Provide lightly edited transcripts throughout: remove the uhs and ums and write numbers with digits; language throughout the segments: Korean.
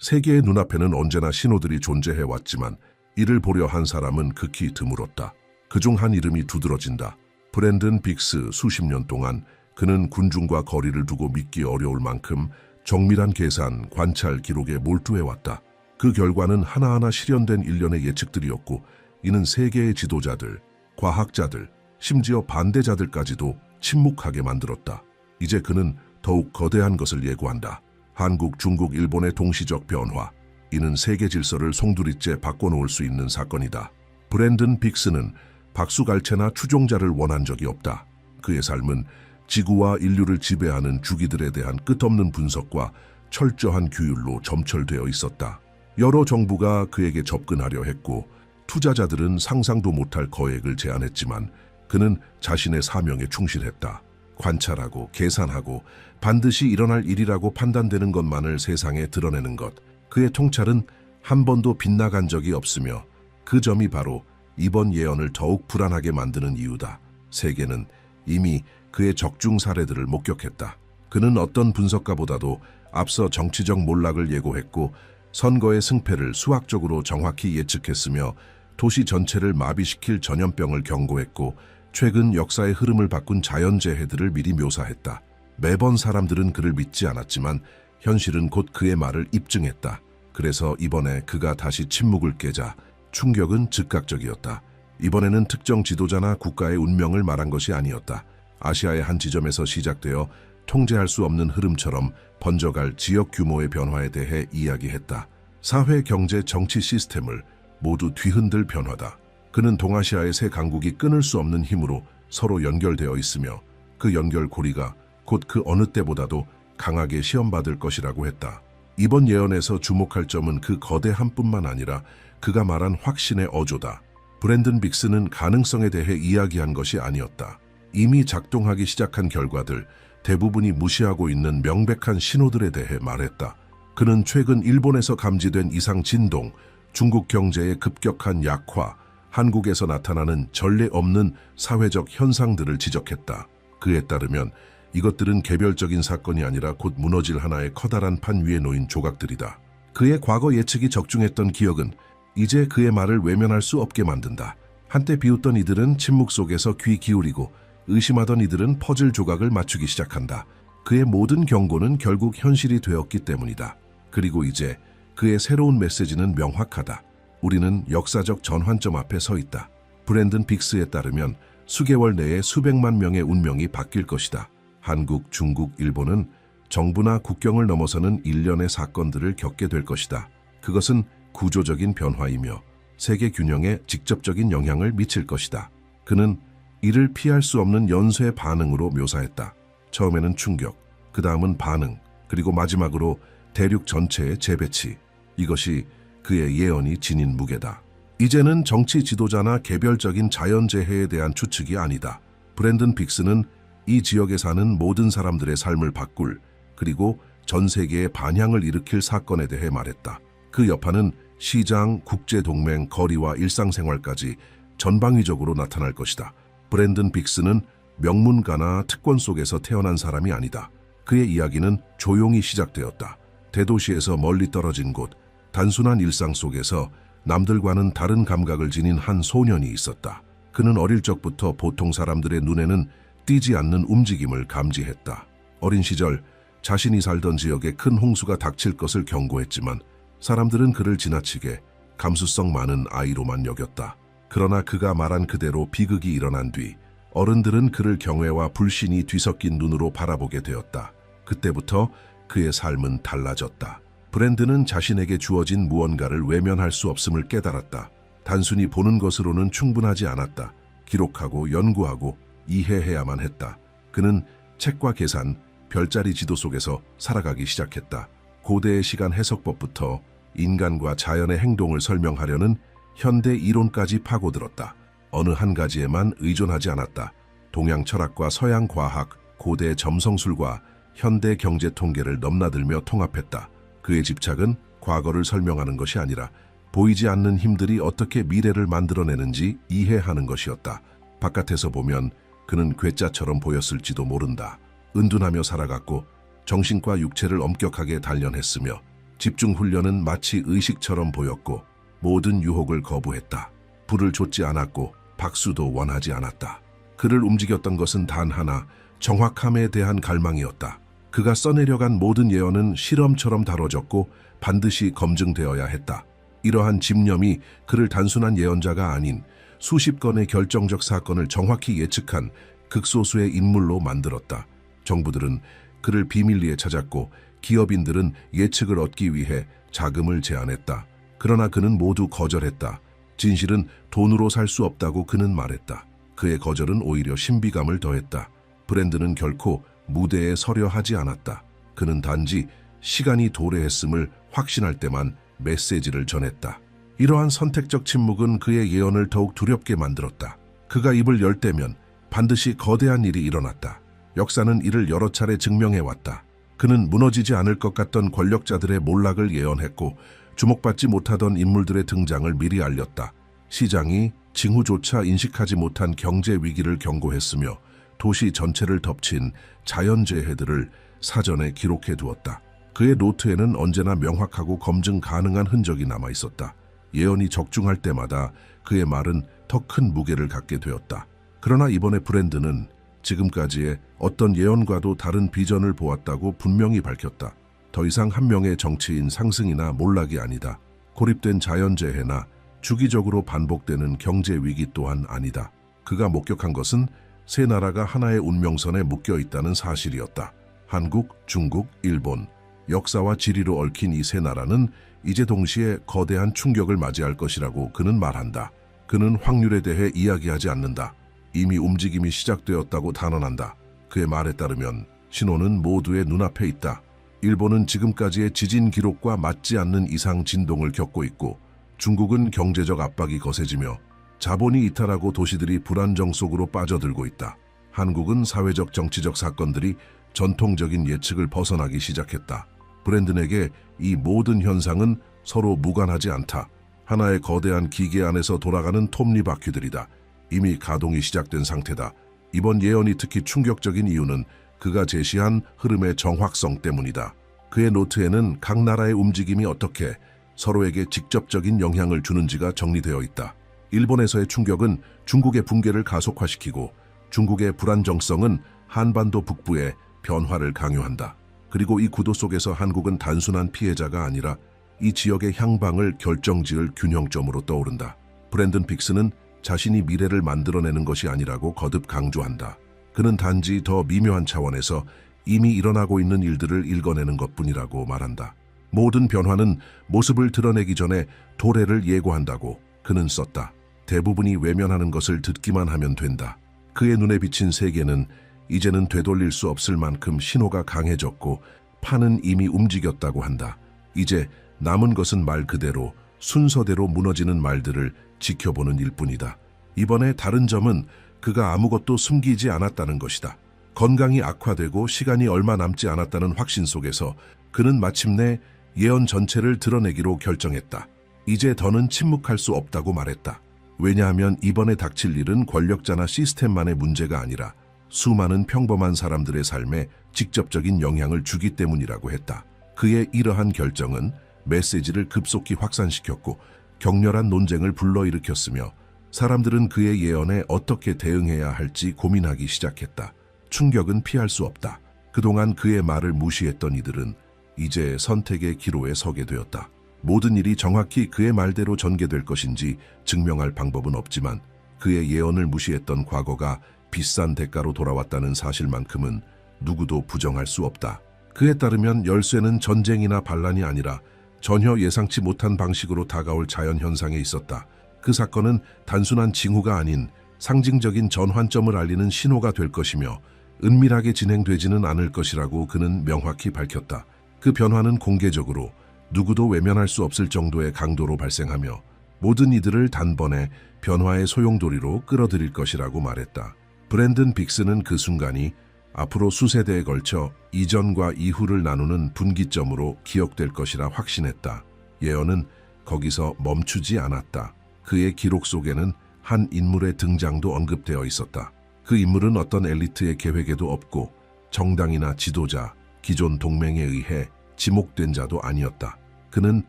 세계의 눈앞에는 언제나 신호들이 존재해왔지만 이를 보려 한 사람은 극히 드물었다. 그중 한 이름이 두드러진다. 브랜든 빅스. 수십 년 동안 그는 군중과 거리를 두고 믿기 어려울 만큼 정밀한 계산, 관찰, 기록에 몰두해왔다. 그 결과는 하나하나 실현된 일련의 예측들이었고 이는 세계의 지도자들, 과학자들, 심지어 반대자들까지도 침묵하게 만들었다. 이제 그는 더욱 거대한 것을 예고한다. 한국, 중국, 일본의 동시적 변화. 이는 세계 질서를 송두리째 바꿔놓을 수 있는 사건이다. 브랜든 빅스는 박수갈채나 추종자를 원한 적이 없다. 그의 삶은 지구와 인류를 지배하는 주기들에 대한 끝없는 분석과 철저한 규율로 점철되어 있었다. 여러 정부가 그에게 접근하려 했고 투자자들은 상상도 못할 거액을 제안했지만 그는 자신의 사명에 충실했다. 관찰하고 계산하고 반드시 일어날 일이라고 판단되는 것만을 세상에 드러내는 것. 그의 통찰은 한 번도 빗나간 적이 없으며 그 점이 바로 이번 예언을 더욱 불안하게 만드는 이유다. 세계는 이미 그의 적중 사례들을 목격했다. 그는 어떤 분석가보다도 앞서 정치적 몰락을 예고했고 선거의 승패를 수학적으로 정확히 예측했으며 도시 전체를 마비시킬 전염병을 경고했고 최근 역사의 흐름을 바꾼 자연재해들을 미리 묘사했다. 매번 사람들은 그를 믿지 않았지만 현실은 곧 그의 말을 입증했다. 그래서 이번에 그가 다시 침묵을 깨자 충격은 즉각적이었다. 이번에는 특정 지도자나 국가의 운명을 말한 것이 아니었다. 아시아의 한 지점에서 시작되어 통제할 수 없는 흐름처럼 번져갈 지역 규모의 변화에 대해 이야기했다. 사회, 경제, 정치 시스템을 모두 뒤흔들 변화다. 그는 동아시아의 세 강국이 끊을 수 없는 힘으로 서로 연결되어 있으며 그 연결고리가 곧 그 어느 때보다도 강하게 시험받을 것이라고 했다. 이번 예언에서 주목할 점은 그 거대함뿐만 아니라 그가 말한 확신의 어조다. 브랜든 빅스는 가능성에 대해 이야기한 것이 아니었다. 이미 작동하기 시작한 결과들, 대부분이 무시하고 있는 명백한 신호들에 대해 말했다. 그는 최근 일본에서 감지된 이상 진동, 중국 경제의 급격한 약화, 한국에서 나타나는 전례 없는 사회적 현상들을 지적했다. 그에 따르면 이것들은 개별적인 사건이 아니라 곧 무너질 하나의 커다란 판 위에 놓인 조각들이다. 그의 과거 예측이 적중했던 기억은 이제 그의 말을 외면할 수 없게 만든다. 한때 비웃던 이들은 침묵 속에서 귀 기울이고 의심하던 이들은 퍼즐 조각을 맞추기 시작한다. 그의 모든 경고는 결국 현실이 되었기 때문이다. 그리고 이제 그의 새로운 메시지는 명확하다. 우리는 역사적 전환점 앞에 서 있다. 브랜든 빅스에 따르면 수개월 내에 수백만 명의 운명이 바뀔 것이다. 한국, 중국, 일본은 정부나 국경을 넘어서는 일련의 사건들을 겪게 될 것이다. 그것은 구조적인 변화이며 세계 균형에 직접적인 영향을 미칠 것이다. 그는 이를 피할 수 없는 연쇄 반응으로 묘사했다. 처음에는 충격, 그 다음은 반응, 그리고 마지막으로 대륙 전체의 재배치. 이것이 그의 예언이 지닌 무게다. 이제는 정치 지도자나 개별적인 자연재해에 대한 추측이 아니다. 브랜든 빅스는 이 지역에 사는 모든 사람들의 삶을 바꿀, 그리고 전 세계의 반향을 일으킬 사건에 대해 말했다. 그 여파는 시장, 국제동맹, 거리와 일상생활까지 전방위적으로 나타날 것이다. 브랜든 빅스는 명문가나 특권 속에서 태어난 사람이 아니다. 그의 이야기는 조용히 시작되었다. 대도시에서 멀리 떨어진 곳, 단순한 일상 속에서 남들과는 다른 감각을 지닌 한 소년이 있었다. 그는 어릴 적부터 보통 사람들의 눈에는 띄지 않는 움직임을 감지했다. 어린 시절 자신이 살던 지역에 큰 홍수가 닥칠 것을 경고했지만 사람들은 그를 지나치게 감수성 많은 아이로만 여겼다. 그러나 그가 말한 그대로 비극이 일어난 뒤 어른들은 그를 경외와 불신이 뒤섞인 눈으로 바라보게 되었다. 그때부터 그의 삶은 달라졌다. 브랜드는 자신에게 주어진 무언가를 외면할 수 없음을 깨달았다. 단순히 보는 것으로는 충분하지 않았다. 기록하고 연구하고 이해해야만 했다. 그는 책과 계산, 별자리 지도 속에서 살아가기 시작했다. 고대의 시간 해석법부터 인간과 자연의 행동을 설명하려는 현대 이론까지 파고들었다. 어느 한 가지에만 의존하지 않았다. 동양 철학과 서양 과학, 고대 점성술과 현대 경제 통계를 넘나들며 통합했다. 그의 집착은 과거를 설명하는 것이 아니라 보이지 않는 힘들이 어떻게 미래를 만들어내는지 이해하는 것이었다. 바깥에서 보면 그는 괴짜처럼 보였을지도 모른다. 은둔하며 살아갔고 정신과 육체를 엄격하게 단련했으며 집중 훈련은 마치 의식처럼 보였고 모든 유혹을 거부했다. 불을 좇지 않았고 박수도 원하지 않았다. 그를 움직였던 것은 단 하나, 정확함에 대한 갈망이었다. 그가 써내려간 모든 예언은 실험처럼 다뤄졌고 반드시 검증되어야 했다. 이러한 집념이 그를 단순한 예언자가 아닌 수십 건의 결정적 사건을 정확히 예측한 극소수의 인물로 만들었다. 정부들은 그를 비밀리에 찾았고 기업인들은 예측을 얻기 위해 자금을 제안했다. 그러나 그는 모두 거절했다. 진실은 돈으로 살 수 없다고 그는 말했다. 그의 거절은 오히려 신비감을 더했다. 브랜든은 결코 무대에 서려 하지 않았다. 그는 단지 시간이 도래했음을 확신할 때만 메시지를 전했다. 이러한 선택적 침묵은 그의 예언을 더욱 두렵게 만들었다. 그가 입을 열 때면 반드시 거대한 일이 일어났다. 역사는 이를 여러 차례 증명해왔다. 그는 무너지지 않을 것 같던 권력자들의 몰락을 예언했고 주목받지 못하던 인물들의 등장을 미리 알렸다. 시장이 징후조차 인식하지 못한 경제 위기를 경고했으며 도시 전체를 덮친 자연재해들을 사전에 기록해 두었다. 그의 노트에는 언제나 명확하고 검증 가능한 흔적이 남아 있었다. 예언이 적중할 때마다 그의 말은 더 큰 무게를 갖게 되었다. 그러나 이번에 브랜든은 지금까지의 어떤 예언과도 다른 비전을 보았다고 분명히 밝혔다. 더 이상 한 명의 정치인 상승이나 몰락이 아니다. 고립된 자연재해나 주기적으로 반복되는 경제 위기 또한 아니다. 그가 목격한 것은 세 나라가 하나의 운명선에 묶여 있다는 사실이었다. 한국, 중국, 일본. 역사와 지리로 얽힌 이 세 나라는 이제 동시에 거대한 충격을 맞이할 것이라고 그는 말한다. 그는 확률에 대해 이야기하지 않는다. 이미 움직임이 시작되었다고 단언한다. 그의 말에 따르면 신호는 모두의 눈앞에 있다. 일본은 지금까지의 지진 기록과 맞지 않는 이상 진동을 겪고 있고 중국은 경제적 압박이 거세지며 자본이 이탈하고 도시들이 불안정 속으로 빠져들고 있다. 한국은 사회적 정치적 사건들이 전통적인 예측을 벗어나기 시작했다. 브랜든에게 이 모든 현상은 서로 무관하지 않다. 하나의 거대한 기계 안에서 돌아가는 톱니바퀴들이다. 이미 가동이 시작된 상태다. 이번 예언이 특히 충격적인 이유는 그가 제시한 흐름의 정확성 때문이다. 그의 노트에는 각 나라의 움직임이 어떻게 서로에게 직접적인 영향을 주는지가 정리되어 있다. 일본에서의 충격은 중국의 붕괴를 가속화시키고 중국의 불안정성은 한반도 북부의 변화를 강요한다. 그리고 이 구도 속에서 한국은 단순한 피해자가 아니라 이 지역의 향방을 결정지을 균형점으로 떠오른다. 브랜든 빅스는 자신이 미래를 만들어내는 것이 아니라고 거듭 강조한다. 그는 단지 더 미묘한 차원에서 이미 일어나고 있는 일들을 읽어내는 것뿐이라고 말한다. 모든 변화는 모습을 드러내기 전에 도래를 예고한다고 그는 썼다. 대부분이 외면하는 것을 듣기만 하면 된다. 그의 눈에 비친 세계는 이제는 되돌릴 수 없을 만큼 신호가 강해졌고 판은 이미 움직였다고 한다. 이제 남은 것은 말 그대로 순서대로 무너지는 말들을 지켜보는 일뿐이다. 이번에 다른 점은 그가 아무것도 숨기지 않았다는 것이다. 건강이 악화되고 시간이 얼마 남지 않았다는 확신 속에서 그는 마침내 예언 전체를 드러내기로 결정했다. 이제 더는 침묵할 수 없다고 말했다. 왜냐하면 이번에 닥칠 일은 권력자나 시스템만의 문제가 아니라 수많은 평범한 사람들의 삶에 직접적인 영향을 주기 때문이라고 했다. 그의 이러한 결정은 메시지를 급속히 확산시켰고 격렬한 논쟁을 불러일으켰으며 사람들은 그의 예언에 어떻게 대응해야 할지 고민하기 시작했다. 충격은 피할 수 없다. 그동안 그의 말을 무시했던 이들은 이제 선택의 기로에 서게 되었다. 모든 일이 정확히 그의 말대로 전개될 것인지 증명할 방법은 없지만 그의 예언을 무시했던 과거가 비싼 대가로 돌아왔다는 사실만큼은 누구도 부정할 수 없다. 그에 따르면 열쇠는 전쟁이나 반란이 아니라 전혀 예상치 못한 방식으로 다가올 자연현상에 있었다. 그 사건은 단순한 징후가 아닌 상징적인 전환점을 알리는 신호가 될 것이며 은밀하게 진행되지는 않을 것이라고 그는 명확히 밝혔다. 그 변화는 공개적으로 누구도 외면할 수 없을 정도의 강도로 발생하며 모든 이들을 단번에 변화의 소용돌이로 끌어들일 것이라고 말했다. 브랜든 빅스는 그 순간이 앞으로 수세대에 걸쳐 이전과 이후를 나누는 분기점으로 기억될 것이라 확신했다. 예언은 거기서 멈추지 않았다. 그의 기록 속에는 한 인물의 등장도 언급되어 있었다. 그 인물은 어떤 엘리트의 계획에도 없고 정당이나 지도자, 기존 동맹에 의해 지목된 자도 아니었다. 그는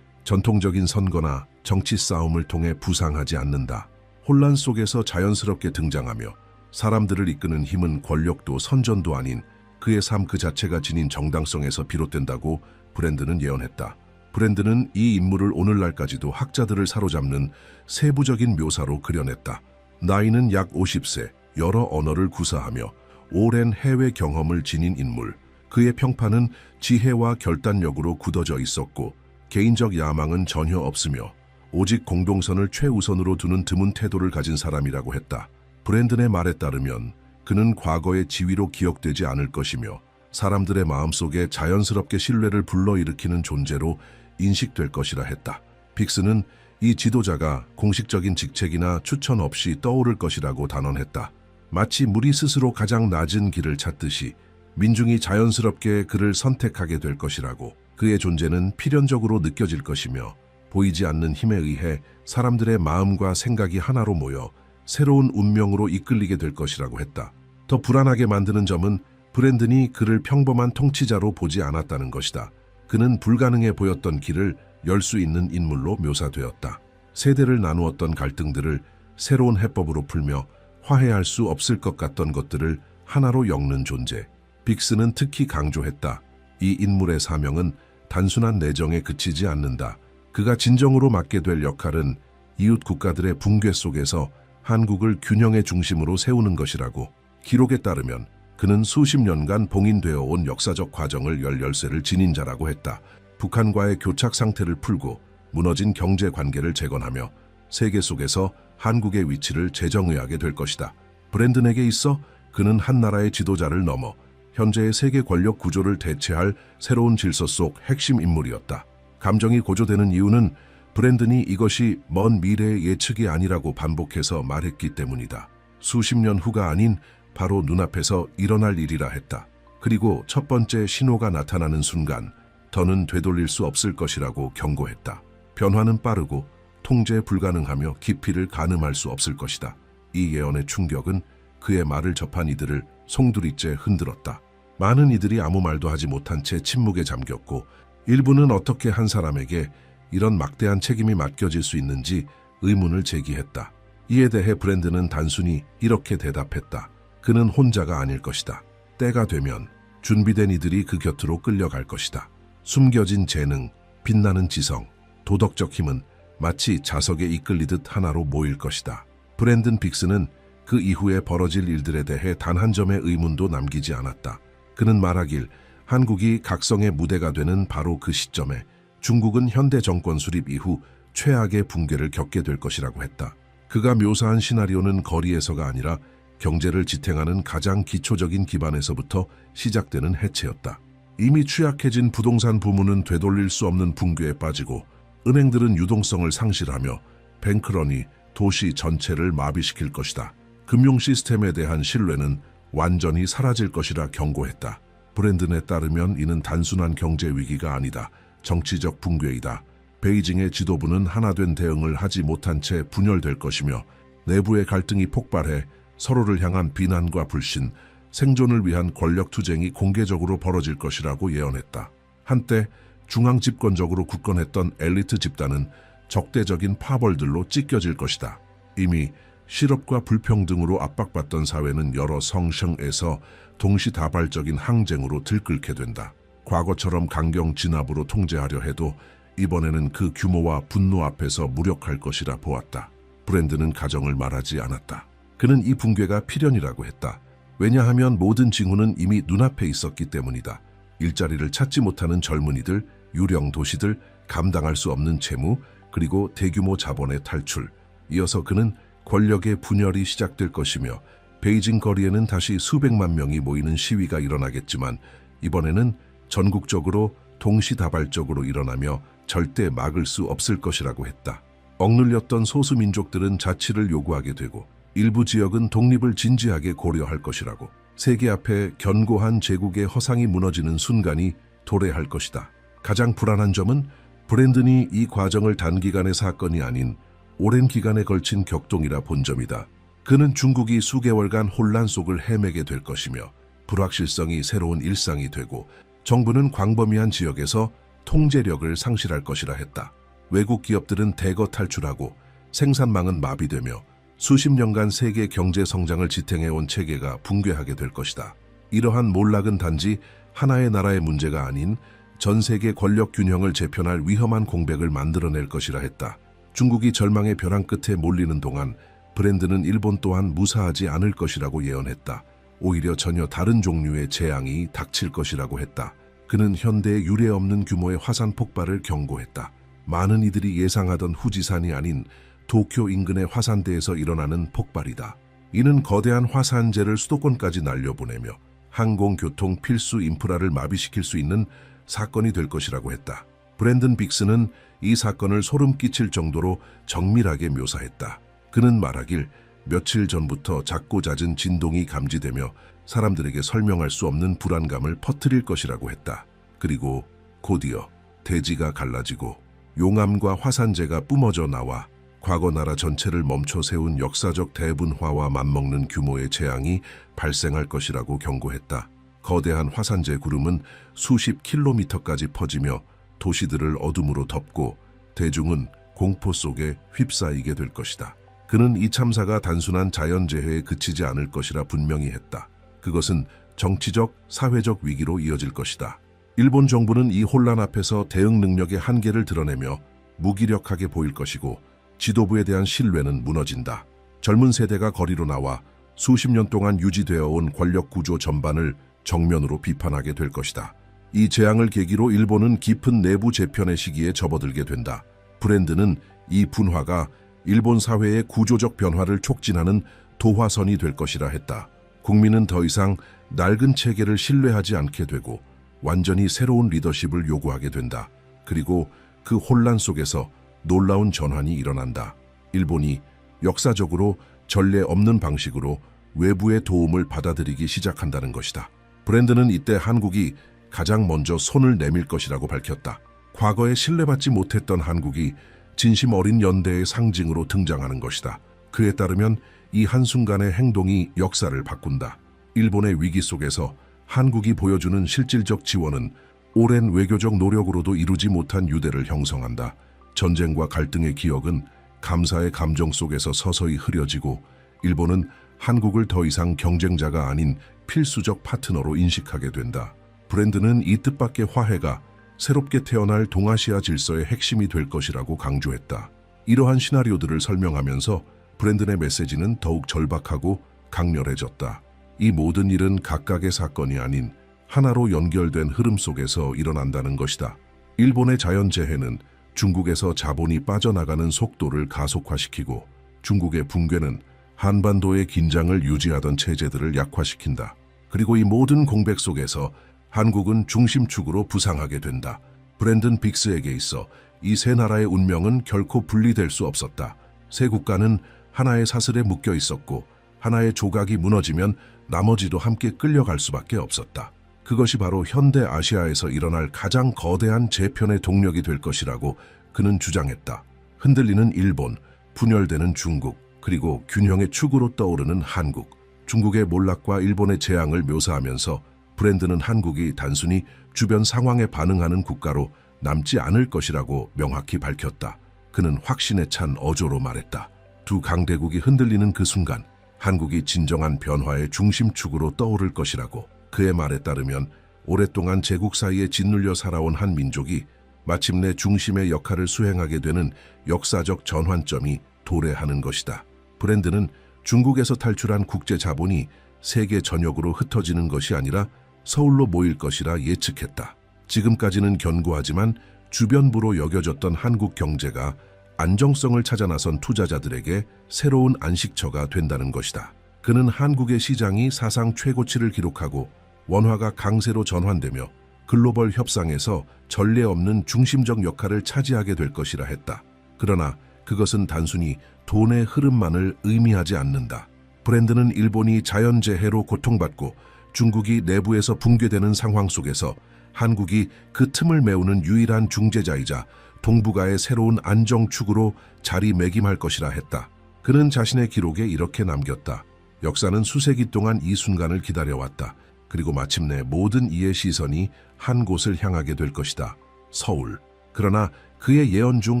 전통적인 선거나 정치 싸움을 통해 부상하지 않는다. 혼란 속에서 자연스럽게 등장하며 사람들을 이끄는 힘은 권력도 선전도 아닌 그의 삶 그 자체가 지닌 정당성에서 비롯된다고 브랜든은 예언했다. 브랜든은 이 인물을 오늘날까지도 학자들을 사로잡는 세부적인 묘사로 그려냈다. 나이는 약 50세, 여러 언어를 구사하며 오랜 해외 경험을 지닌 인물. 그의 평판은 지혜와 결단력으로 굳어져 있었고 개인적 야망은 전혀 없으며 오직 공동선을 최우선으로 두는 드문 태도를 가진 사람이라고 했다. 브랜든의 말에 따르면 그는 과거의 지위로 기억되지 않을 것이며 사람들의 마음속에 자연스럽게 신뢰를 불러일으키는 존재로 인식될 것이라 했다. 빅스는 이 지도자가 공식적인 직책이나 추천 없이 떠오를 것이라고 단언했다. 마치 물이 스스로 가장 낮은 길을 찾듯이 민중이 자연스럽게 그를 선택하게 될 것이라고. 그의 존재는 필연적으로 느껴질 것이며 보이지 않는 힘에 의해 사람들의 마음과 생각이 하나로 모여 새로운 운명으로 이끌리게 될 것이라고 했다. 더 불안하게 만드는 점은 브랜든이 그를 평범한 통치자로 보지 않았다는 것이다. 그는 불가능해 보였던 길을 열 수 있는 인물로 묘사되었다. 세대를 나누었던 갈등들을 새로운 해법으로 풀며 화해할 수 없을 것 같던 것들을 하나로 엮는 존재. 빅스는 특히 강조했다. 이 인물의 사명은 단순한 내정에 그치지 않는다. 그가 진정으로 맡게 될 역할은 이웃 국가들의 붕괴 속에서 한국을 균형의 중심으로 세우는 것이라고. 기록에 따르면 그는 수십 년간 봉인되어 온 역사적 과정을 열 열쇠를 지닌 자라고 했다. 북한과의 교착 상태를 풀고 무너진 경제 관계를 재건하며 세계 속에서 한국의 위치를 재정의하게 될 것이다. 브랜든에게 있어 그는 한 나라의 지도자를 넘어 현재의 세계 권력 구조를 대체할 새로운 질서 속 핵심 인물이었다. 감정이 고조되는 이유는 브랜든이 이것이 먼 미래의 예측이 아니라고 반복해서 말했기 때문이다. 수십 년 후가 아닌 바로 눈앞에서 일어날 일이라 했다. 그리고 첫 번째 신호가 나타나는 순간 더는 되돌릴 수 없을 것이라고 경고했다. 변화는 빠르고 통제 불가능하며 깊이를 가늠할 수 없을 것이다. 이 예언의 충격은 그의 말을 접한 이들을 송두리째 흔들었다. 많은 이들이 아무 말도 하지 못한 채 침묵에 잠겼고 일부는 어떻게 한 사람에게 이런 막대한 책임이 맡겨질 수 있는지 의문을 제기했다. 이에 대해 브랜든은 단순히 이렇게 대답했다. 그는 혼자가 아닐 것이다. 때가 되면 준비된 이들이 그 곁으로 끌려갈 것이다. 숨겨진 재능, 빛나는 지성, 도덕적 힘은 마치 자석에 이끌리듯 하나로 모일 것이다. 브랜든 빅스는 그 이후에 벌어질 일들에 대해 단 한 점의 의문도 남기지 않았다. 그는 말하길 한국이 각성의 무대가 되는 바로 그 시점에 중국은 현대 정권 수립 이후 최악의 붕괴를 겪게 될 것이라고 했다. 그가 묘사한 시나리오는 거리에서가 아니라 경제를 지탱하는 가장 기초적인 기반에서부터 시작되는 해체였다. 이미 취약해진 부동산 부문은 되돌릴 수 없는 붕괴에 빠지고 은행들은 유동성을 상실하며 뱅크런이 도시 전체를 마비시킬 것이다. 금융 시스템에 대한 신뢰는 완전히 사라질 것이라 경고했다. 브랜든에 따르면 이는 단순한 경제 위기가 아니다. 정치적 붕괴이다. 베이징의 지도부는 하나된 대응을 하지 못한 채 분열될 것이며 내부의 갈등이 폭발해 서로를 향한 비난과 불신, 생존을 위한 권력 투쟁이 공개적으로 벌어질 것이라고 예언했다. 한때 중앙 집권적으로 굳건했던 엘리트 집단은 적대적인 파벌들로 찢겨질 것이다. 이미 실업과 불평등으로 압박받던 사회는 여러 성층에서 동시다발적인 항쟁으로 들끓게 된다. 과거처럼 강경 진압으로 통제하려 해도 이번에는 그 규모와 분노 앞에서 무력할 것이라 보았다. 브랜든은 가정을 말하지 않았다. 그는 이 붕괴가 필연이라고 했다. 왜냐하면 모든 징후는 이미 눈앞에 있었기 때문이다. 일자리를 찾지 못하는 젊은이들, 유령 도시들, 감당할 수 없는 채무, 그리고 대규모 자본의 탈출. 이어서 그는 권력의 분열이 시작될 것이며 베이징 거리에는 다시 수백만 명이 모이는 시위가 일어나겠지만 이번에는 전국적으로 동시다발적으로 일어나며 절대 막을 수 없을 것이라고 했다. 억눌렸던 소수민족들은 자치를 요구하게 되고 일부 지역은 독립을 진지하게 고려할 것이라고. 세계 앞에 견고한 제국의 허상이 무너지는 순간이 도래할 것이다. 가장 불안한 점은 브랜든이 이 과정을 단기간의 사건이 아닌 오랜 기간에 걸친 격동이라 본 점이다. 그는 중국이 수개월간 혼란 속을 헤매게 될 것이며 불확실성이 새로운 일상이 되고 정부는 광범위한 지역에서 통제력을 상실할 것이라 했다. 외국 기업들은 대거 탈출하고 생산망은 마비되며 수십 년간 세계 경제 성장을 지탱해온 체계가 붕괴하게 될 것이다. 이러한 몰락은 단지 하나의 나라의 문제가 아닌 전 세계 권력 균형을 재편할 위험한 공백을 만들어낼 것이라 했다. 중국이 절망의 벼랑 끝에 몰리는 동안 브랜드는 일본 또한 무사하지 않을 것이라고 예언했다. 오히려 전혀 다른 종류의 재앙이 닥칠 것이라고 했다. 그는 현대에 유례없는 규모의 화산 폭발을 경고했다. 많은 이들이 예상하던 후지산이 아닌 도쿄 인근의 화산대에서 일어나는 폭발이다. 이는 거대한 화산재를 수도권까지 날려보내며 항공교통 필수 인프라를 마비시킬 수 있는 사건이 될 것이라고 했다. 브랜든 빅스는 이 사건을 소름 끼칠 정도로 정밀하게 묘사했다. 그는 말하길 며칠 전부터 작고 잦은 진동이 감지되며 사람들에게 설명할 수 없는 불안감을 퍼뜨릴 것이라고 했다. 그리고 곧이어 대지가 갈라지고 용암과 화산재가 뿜어져 나와 과거 나라 전체를 멈춰 세운 역사적 대분화와 맞먹는 규모의 재앙이 발생할 것이라고 경고했다. 거대한 화산재 구름은 수십 킬로미터까지 퍼지며 도시들을 어둠으로 덮고 대중은 공포 속에 휩싸이게 될 것이다. 그는 이 참사가 단순한 자연재해에 그치지 않을 것이라 분명히 했다. 그것은 정치적, 사회적 위기로 이어질 것이다. 일본 정부는 이 혼란 앞에서 대응 능력의 한계를 드러내며 무기력하게 보일 것이고 지도부에 대한 신뢰는 무너진다. 젊은 세대가 거리로 나와 수십 년 동안 유지되어 온 권력 구조 전반을 정면으로 비판하게 될 것이다. 이 재앙을 계기로 일본은 깊은 내부 재편의 시기에 접어들게 된다. 브랜드는 이 분화가 일본 사회의 구조적 변화를 촉진하는 도화선이 될 것이라 했다. 국민은 더 이상 낡은 체계를 신뢰하지 않게 되고 완전히 새로운 리더십을 요구하게 된다. 그리고 그 혼란 속에서 놀라운 전환이 일어난다. 일본이 역사적으로 전례 없는 방식으로 외부의 도움을 받아들이기 시작한다는 것이다. 브랜드는 이때 한국이 가장 먼저 손을 내밀 것이라고 밝혔다. 과거에 신뢰받지 못했던 한국이 진심 어린 연대의 상징으로 등장하는 것이다. 그에 따르면 이 한순간의 행동이 역사를 바꾼다. 일본의 위기 속에서 한국이 보여주는 실질적 지원은 오랜 외교적 노력으로도 이루지 못한 유대를 형성한다. 전쟁과 갈등의 기억은 감사의 감정 속에서 서서히 흐려지고 일본은 한국을 더 이상 경쟁자가 아닌 필수적 파트너로 인식하게 된다. 브랜드는 이 뜻밖의 화해가 새롭게 태어날 동아시아 질서의 핵심이 될 것이라고 강조했다. 이러한 시나리오들을 설명하면서 브랜든의 메시지는 더욱 절박하고 강렬해졌다. 이 모든 일은 각각의 사건이 아닌 하나로 연결된 흐름 속에서 일어난다는 것이다. 일본의 자연재해는 중국에서 자본이 빠져나가는 속도를 가속화시키고 중국의 붕괴는 한반도의 긴장을 유지하던 체제들을 약화시킨다. 그리고 이 모든 공백 속에서 한국은 중심축으로 부상하게 된다. 브랜든 빅스에게 있어 이 세 나라의 운명은 결코 분리될 수 없었다. 세 국가는 하나의 사슬에 묶여 있었고 하나의 조각이 무너지면 나머지도 함께 끌려갈 수밖에 없었다. 그것이 바로 현대 아시아에서 일어날 가장 거대한 재편의 동력이 될 것이라고 그는 주장했다. 흔들리는 일본, 분열되는 중국, 그리고 균형의 축으로 떠오르는 한국. 중국의 몰락과 일본의 재앙을 묘사하면서 브랜드는 한국이 단순히 주변 상황에 반응하는 국가로 남지 않을 것이라고 명확히 밝혔다. 그는 확신에 찬 어조로 말했다. 두 강대국이 흔들리는 그 순간 한국이 진정한 변화의 중심축으로 떠오를 것이라고. 그의 말에 따르면 오랫동안 제국 사이에 짓눌려 살아온 한 민족이 마침내 중심의 역할을 수행하게 되는 역사적 전환점이 도래하는 것이다. 브랜드는 중국에서 탈출한 국제 자본이 세계 전역으로 흩어지는 것이 아니라 서울로 모일 것이라 예측했다. 지금까지는 견고하지만 주변부로 여겨졌던 한국 경제가 안정성을 찾아 나선 투자자들에게 새로운 안식처가 된다는 것이다. 그는 한국의 시장이 사상 최고치를 기록하고 원화가 강세로 전환되며 글로벌 협상에서 전례 없는 중심적 역할을 차지하게 될 것이라 했다. 그러나 그것은 단순히 돈의 흐름만을 의미하지 않는다. 브랜드는 일본이 자연재해로 고통받고 중국이 내부에서 붕괴되는 상황 속에서 한국이 그 틈을 메우는 유일한 중재자이자 동북아의 새로운 안정축으로 자리매김할 것이라 했다. 그는 자신의 기록에 이렇게 남겼다. 역사는 수세기 동안 이 순간을 기다려왔다. 그리고 마침내 모든 이의 시선이 한 곳을 향하게 될 것이다. 서울. 그러나 그의 예언 중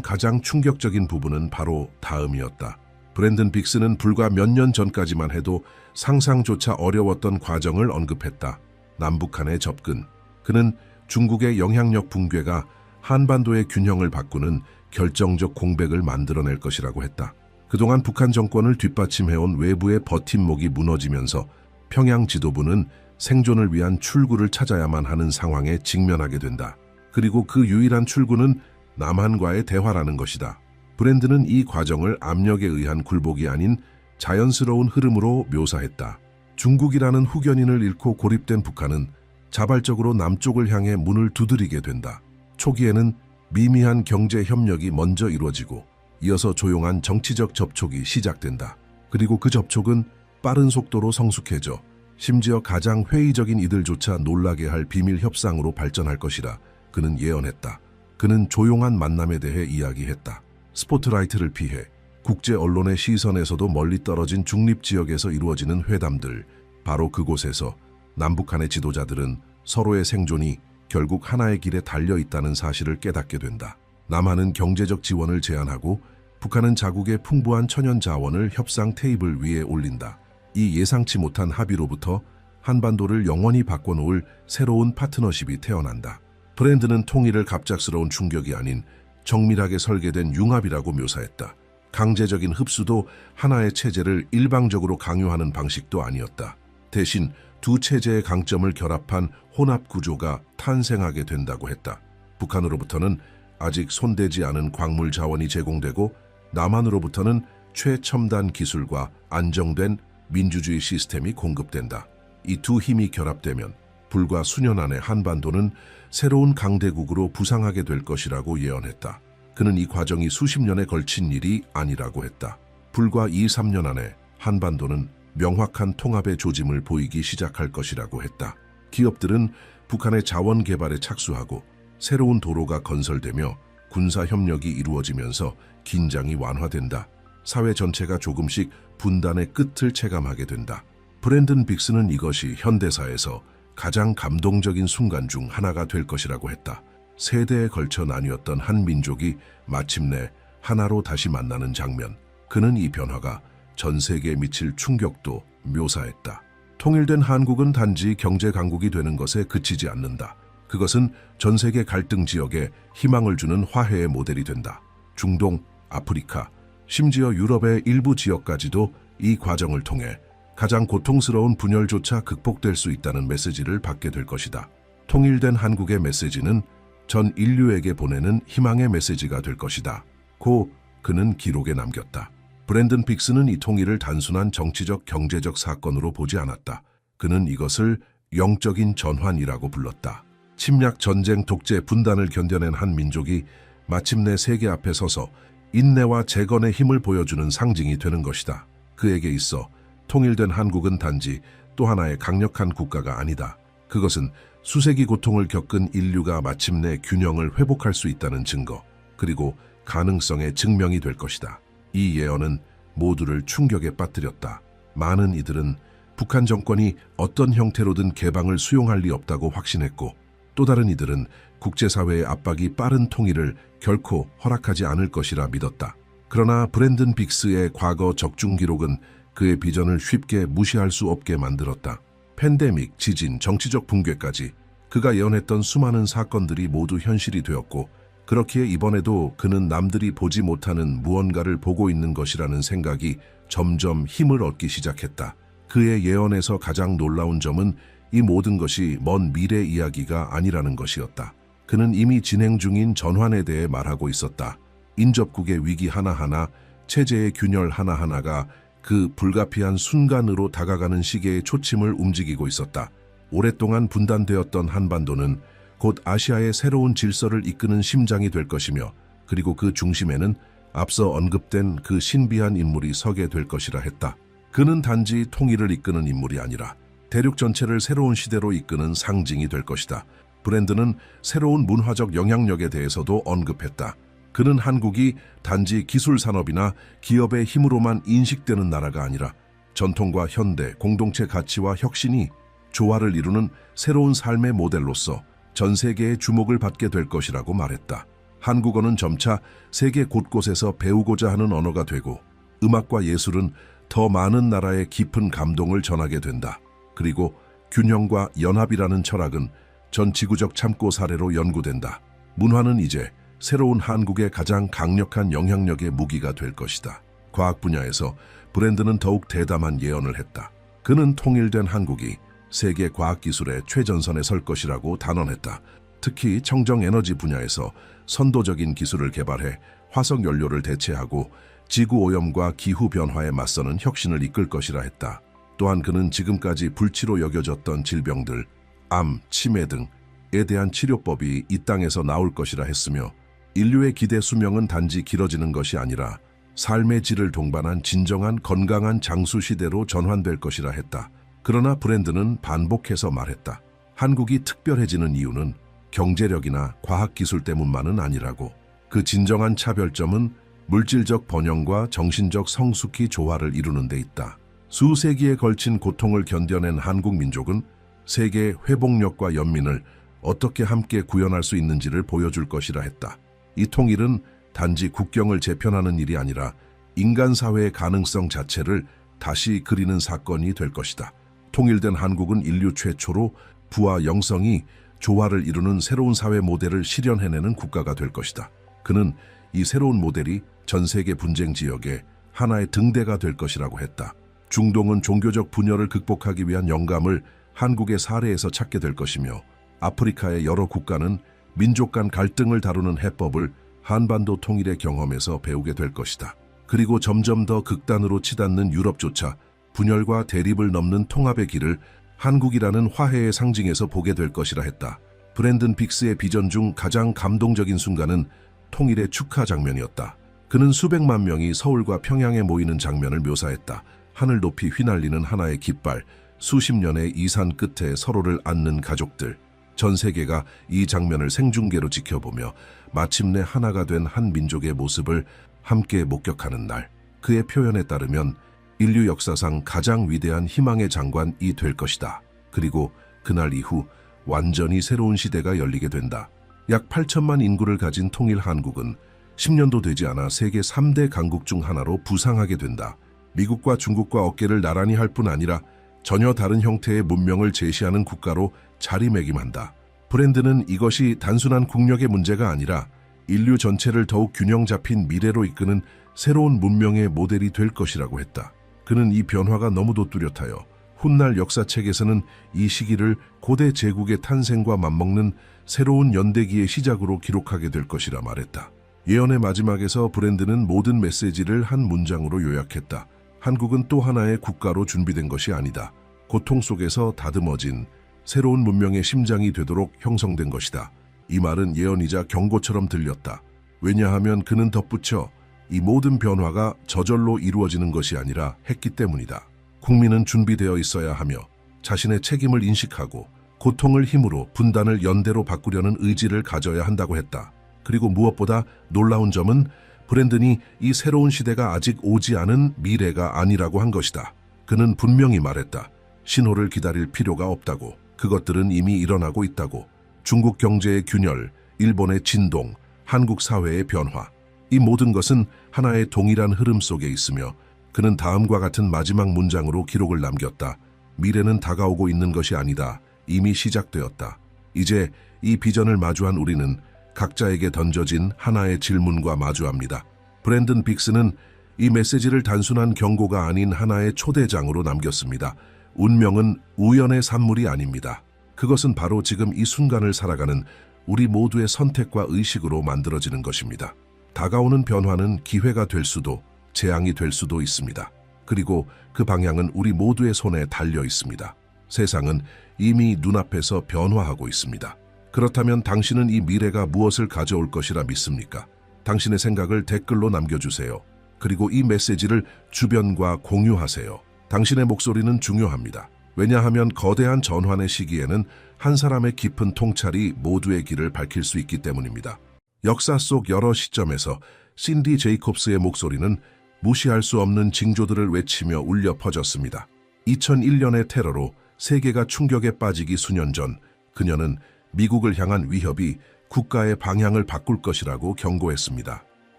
가장 충격적인 부분은 바로 다음이었다. 브랜든 빅스는 불과 몇 년 전까지만 해도 상상조차 어려웠던 과정을 언급했다. 남북한의 접근. 그는 중국의 영향력 붕괴가 한반도의 균형을 바꾸는 결정적 공백을 만들어낼 것이라고 했다. 그동안 북한 정권을 뒷받침해온 외부의 버팀목이 무너지면서 평양 지도부는 생존을 위한 출구를 찾아야만 하는 상황에 직면하게 된다. 그리고 그 유일한 출구는 남한과의 대화라는 것이다. 브랜드는 이 과정을 압력에 의한 굴복이 아닌 자연스러운 흐름으로 묘사했다. 중국이라는 후견인을 잃고 고립된 북한은 자발적으로 남쪽을 향해 문을 두드리게 된다. 초기에는 미미한 경제 협력이 먼저 이루어지고 이어서 조용한 정치적 접촉이 시작된다. 그리고 그 접촉은 빠른 속도로 성숙해져 심지어 가장 회의적인 이들조차 놀라게 할 비밀 협상으로 발전할 것이라 그는 예언했다. 그는 조용한 만남에 대해 이야기했다. 스포트라이트를 피해 국제 언론의 시선에서도 멀리 떨어진 중립지역에서 이루어지는 회담들, 바로 그곳에서 남북한의 지도자들은 서로의 생존이 결국 하나의 길에 달려 있다는 사실을 깨닫게 된다. 남한은 경제적 지원을 제안하고 북한은 자국의 풍부한 천연 자원을 협상 테이블 위에 올린다. 이 예상치 못한 합의로부터 한반도를 영원히 바꿔놓을 새로운 파트너십이 태어난다. 브랜드는 통일을 갑작스러운 충격이 아닌 정밀하게 설계된 융합이라고 묘사했다. 강제적인 흡수도 하나의 체제를 일방적으로 강요하는 방식도 아니었다. 대신 두 체제의 강점을 결합한 혼합 구조가 탄생하게 된다고 했다. 북한으로부터는 아직 손대지 않은 광물 자원이 제공되고 남한으로부터는 최첨단 기술과 안정된 민주주의 시스템이 공급된다. 이 두 힘이 결합되면 불과 수년 안에 한반도는 새로운 강대국으로 부상하게 될 것이라고 예언했다. 그는 이 과정이 수십 년에 걸친 일이 아니라고 했다. 불과 2~3년 안에 한반도는 명확한 통합의 조짐을 보이기 시작할 것이라고 했다. 기업들은 북한의 자원 개발에 착수하고 새로운 도로가 건설되며 군사 협력이 이루어지면서 긴장이 완화된다. 사회 전체가 조금씩 분단의 끝을 체감하게 된다. 브랜든 빅스는 이것이 현대사에서 가장 감동적인 순간 중 하나가 될 것이라고 했다. 세대에 걸쳐 나뉘었던 한 민족이 마침내 하나로 다시 만나는 장면. 그는 이 변화가 전 세계에 미칠 충격도 묘사했다. 통일된 한국은 단지 경제 강국이 되는 것에 그치지 않는다. 그것은 전 세계 갈등 지역에 희망을 주는 화해의 모델이 된다. 중동, 아프리카, 심지어 유럽의 일부 지역까지도 이 과정을 통해 가장 고통스러운 분열조차 극복될 수 있다는 메시지를 받게 될 것이다. 통일된 한국의 메시지는 전 인류에게 보내는 희망의 메시지가 될 것이다. 고 그는 기록에 남겼다. 브랜든 빅스는 이 통일을 단순한 정치적 경제적 사건으로 보지 않았다. 그는 이것을 영적인 전환이라고 불렀다. 침략, 전쟁, 독재, 분단을 견뎌낸 한 민족이 마침내 세계 앞에 서서 인내와 재건의 힘을 보여주는 상징이 되는 것이다. 그에게 있어 통일된 한국은 단지 또 하나의 강력한 국가가 아니다. 그것은 수세기 고통을 겪은 인류가 마침내 균형을 회복할 수 있다는 증거, 그리고 가능성의 증명이 될 것이다. 이 예언은 모두를 충격에 빠뜨렸다. 많은 이들은 북한 정권이 어떤 형태로든 개방을 수용할 리 없다고 확신했고, 또 다른 이들은 국제사회의 압박이 빠른 통일을 결코 허락하지 않을 것이라 믿었다. 그러나 브랜든 빅스의 과거 적중 기록은 그의 비전을 쉽게 무시할 수 없게 만들었다. 팬데믹, 지진, 정치적 붕괴까지 그가 예언했던 수많은 사건들이 모두 현실이 되었고, 그렇기에 이번에도 그는 남들이 보지 못하는 무언가를 보고 있는 것이라는 생각이 점점 힘을 얻기 시작했다. 그의 예언에서 가장 놀라운 점은 이 모든 것이 먼 미래 이야기가 아니라는 것이었다. 그는 이미 진행 중인 전환에 대해 말하고 있었다. 인접국의 위기 하나하나, 체제의 균열 하나하나가 그 불가피한 순간으로 다가가는 시계의 초침을 움직이고 있었다. 오랫동안 분단되었던 한반도는 곧 아시아의 새로운 질서를 이끄는 심장이 될 것이며, 그리고 그 중심에는 앞서 언급된 그 신비한 인물이 서게 될 것이라 했다. 그는 단지 통일을 이끄는 인물이 아니라 대륙 전체를 새로운 시대로 이끄는 상징이 될 것이다. 브랜드는 새로운 문화적 영향력에 대해서도 언급했다. 그는 한국이 단지 기술 산업이나 기업의 힘으로만 인식되는 나라가 아니라 전통과 현대, 공동체 가치와 혁신이 조화를 이루는 새로운 삶의 모델로서 전 세계의 주목을 받게 될 것이라고 말했다. 한국어는 점차 세계 곳곳에서 배우고자 하는 언어가 되고 음악과 예술은 더 많은 나라에 깊은 감동을 전하게 된다. 그리고 균형과 연합이라는 철학은 전 지구적 참고 사례로 연구된다. 문화는 이제 새로운 한국의 가장 강력한 영향력의 무기가 될 것이다. 과학 분야에서 브랜드는 더욱 대담한 예언을 했다. 그는 통일된 한국이 세계 과학기술의 최전선에 설 것이라고 단언했다. 특히 청정에너지 분야에서 선도적인 기술을 개발해 화석 연료를 대체하고 지구오염과 기후변화에 맞서는 혁신을 이끌 것이라 했다. 또한 그는 지금까지 불치로 여겨졌던 질병들, 암, 치매 등에 대한 치료법이 이 땅에서 나올 것이라 했으며 인류의 기대 수명은 단지 길어지는 것이 아니라 삶의 질을 동반한 진정한 건강한 장수 시대로 전환될 것이라 했다. 그러나 브랜드는 반복해서 말했다. 한국이 특별해지는 이유는 경제력이나 과학기술 때문만은 아니라고. 그 진정한 차별점은 물질적 번영과 정신적 성숙히 조화를 이루는 데 있다. 수세기에 걸친 고통을 견뎌낸 한국 민족은 세계의 회복력과 연민을 어떻게 함께 구현할 수 있는지를 보여줄 것이라 했다. 이 통일은 단지 국경을 재편하는 일이 아니라 인간 사회의 가능성 자체를 다시 그리는 사건이 될 것이다. 통일된 한국은 인류 최초로 부와 영성이 조화를 이루는 새로운 사회 모델을 실현해내는 국가가 될 것이다. 그는 이 새로운 모델이 전 세계 분쟁 지역의 하나의 등대가 될 것이라고 했다. 중동은 종교적 분열을 극복하기 위한 영감을 한국의 사례에서 찾게 될 것이며 아프리카의 여러 국가는 민족 간 갈등을 다루는 해법을 한반도 통일의 경험에서 배우게 될 것이다. 그리고 점점 더 극단으로 치닫는 유럽조차 분열과 대립을 넘는 통합의 길을 한국이라는 화해의 상징에서 보게 될 것이라 했다. 브랜든 빅스의 비전 중 가장 감동적인 순간은 통일의 축하 장면이었다. 그는 수백만 명이 서울과 평양에 모이는 장면을 묘사했다. 하늘 높이 휘날리는 하나의 깃발, 수십 년의 이산 끝에 서로를 안는 가족들. 전 세계가 이 장면을 생중계로 지켜보며 마침내 하나가 된 한 민족의 모습을 함께 목격하는 날. 그의 표현에 따르면 인류 역사상 가장 위대한 희망의 장관이 될 것이다. 그리고 그날 이후 완전히 새로운 시대가 열리게 된다. 약 8천만 인구를 가진 통일 한국은 10년도 되지 않아 세계 3대 강국 중 하나로 부상하게 된다. 미국과 중국과 어깨를 나란히 할 뿐 아니라 전혀 다른 형태의 문명을 제시하는 국가로 자리매김한다. 브랜드는 이것이 단순한 국력의 문제가 아니라 인류 전체를 더욱 균형 잡힌 미래로 이끄는 새로운 문명의 모델이 될 것이라고 했다. 그는 이 변화가 너무도 뚜렷하여 훗날 역사책에서는 이 시기를 고대 제국의 탄생과 맞먹는 새로운 연대기의 시작으로 기록하게 될 것이라 말했다. 예언의 마지막에서 브랜드는 모든 메시지를 한 문장으로 요약했다. 한국은 또 하나의 국가로 준비된 것이 아니다. 고통 속에서 다듬어진 새로운 문명의 심장이 되도록 형성된 것이다. 이 말은 예언이자 경고처럼 들렸다. 왜냐하면 그는 덧붙여 이 모든 변화가 저절로 이루어지는 것이 아니라 했기 때문이다. 국민은 준비되어 있어야 하며 자신의 책임을 인식하고 고통을 힘으로 분단을 연대로 바꾸려는 의지를 가져야 한다고 했다. 그리고 무엇보다 놀라운 점은 브랜든이 이 새로운 시대가 아직 오지 않은 미래가 아니라고 한 것이다. 그는 분명히 말했다. 신호를 기다릴 필요가 없다고. 그것들은 이미 일어나고 있다고. 중국 경제의 균열, 일본의 진동, 한국 사회의 변화. 이 모든 것은 하나의 동일한 흐름 속에 있으며 그는 다음과 같은 마지막 문장으로 기록을 남겼다. 미래는 다가오고 있는 것이 아니다. 이미 시작되었다. 이제 이 비전을 마주한 우리는 각자에게 던져진 하나의 질문과 마주합니다. 브랜든 빅스는 이 메시지를 단순한 경고가 아닌 하나의 초대장으로 남겼습니다. 운명은 우연의 산물이 아닙니다. 그것은 바로 지금 이 순간을 살아가는 우리 모두의 선택과 의식으로 만들어지는 것입니다. 다가오는 변화는 기회가 될 수도 재앙이 될 수도 있습니다. 그리고 그 방향은 우리 모두의 손에 달려 있습니다. 세상은 이미 눈앞에서 변화하고 있습니다. 그렇다면 당신은 이 미래가 무엇을 가져올 것이라 믿습니까? 당신의 생각을 댓글로 남겨주세요. 그리고 이 메시지를 주변과 공유하세요. 당신의 목소리는 중요합니다. 왜냐하면 거대한 전환의 시기에는 한 사람의 깊은 통찰이 모두의 길을 밝힐 수 있기 때문입니다. 역사 속 여러 시점에서 신디 제이콥스의 목소리는 무시할 수 없는 징조들을 외치며 울려 퍼졌습니다. 2001년의 테러로 세계가 충격에 빠지기 수년 전 그녀는 미국을 향한 위협이 국가의 방향을 바꿀 것이라고 경고했습니다.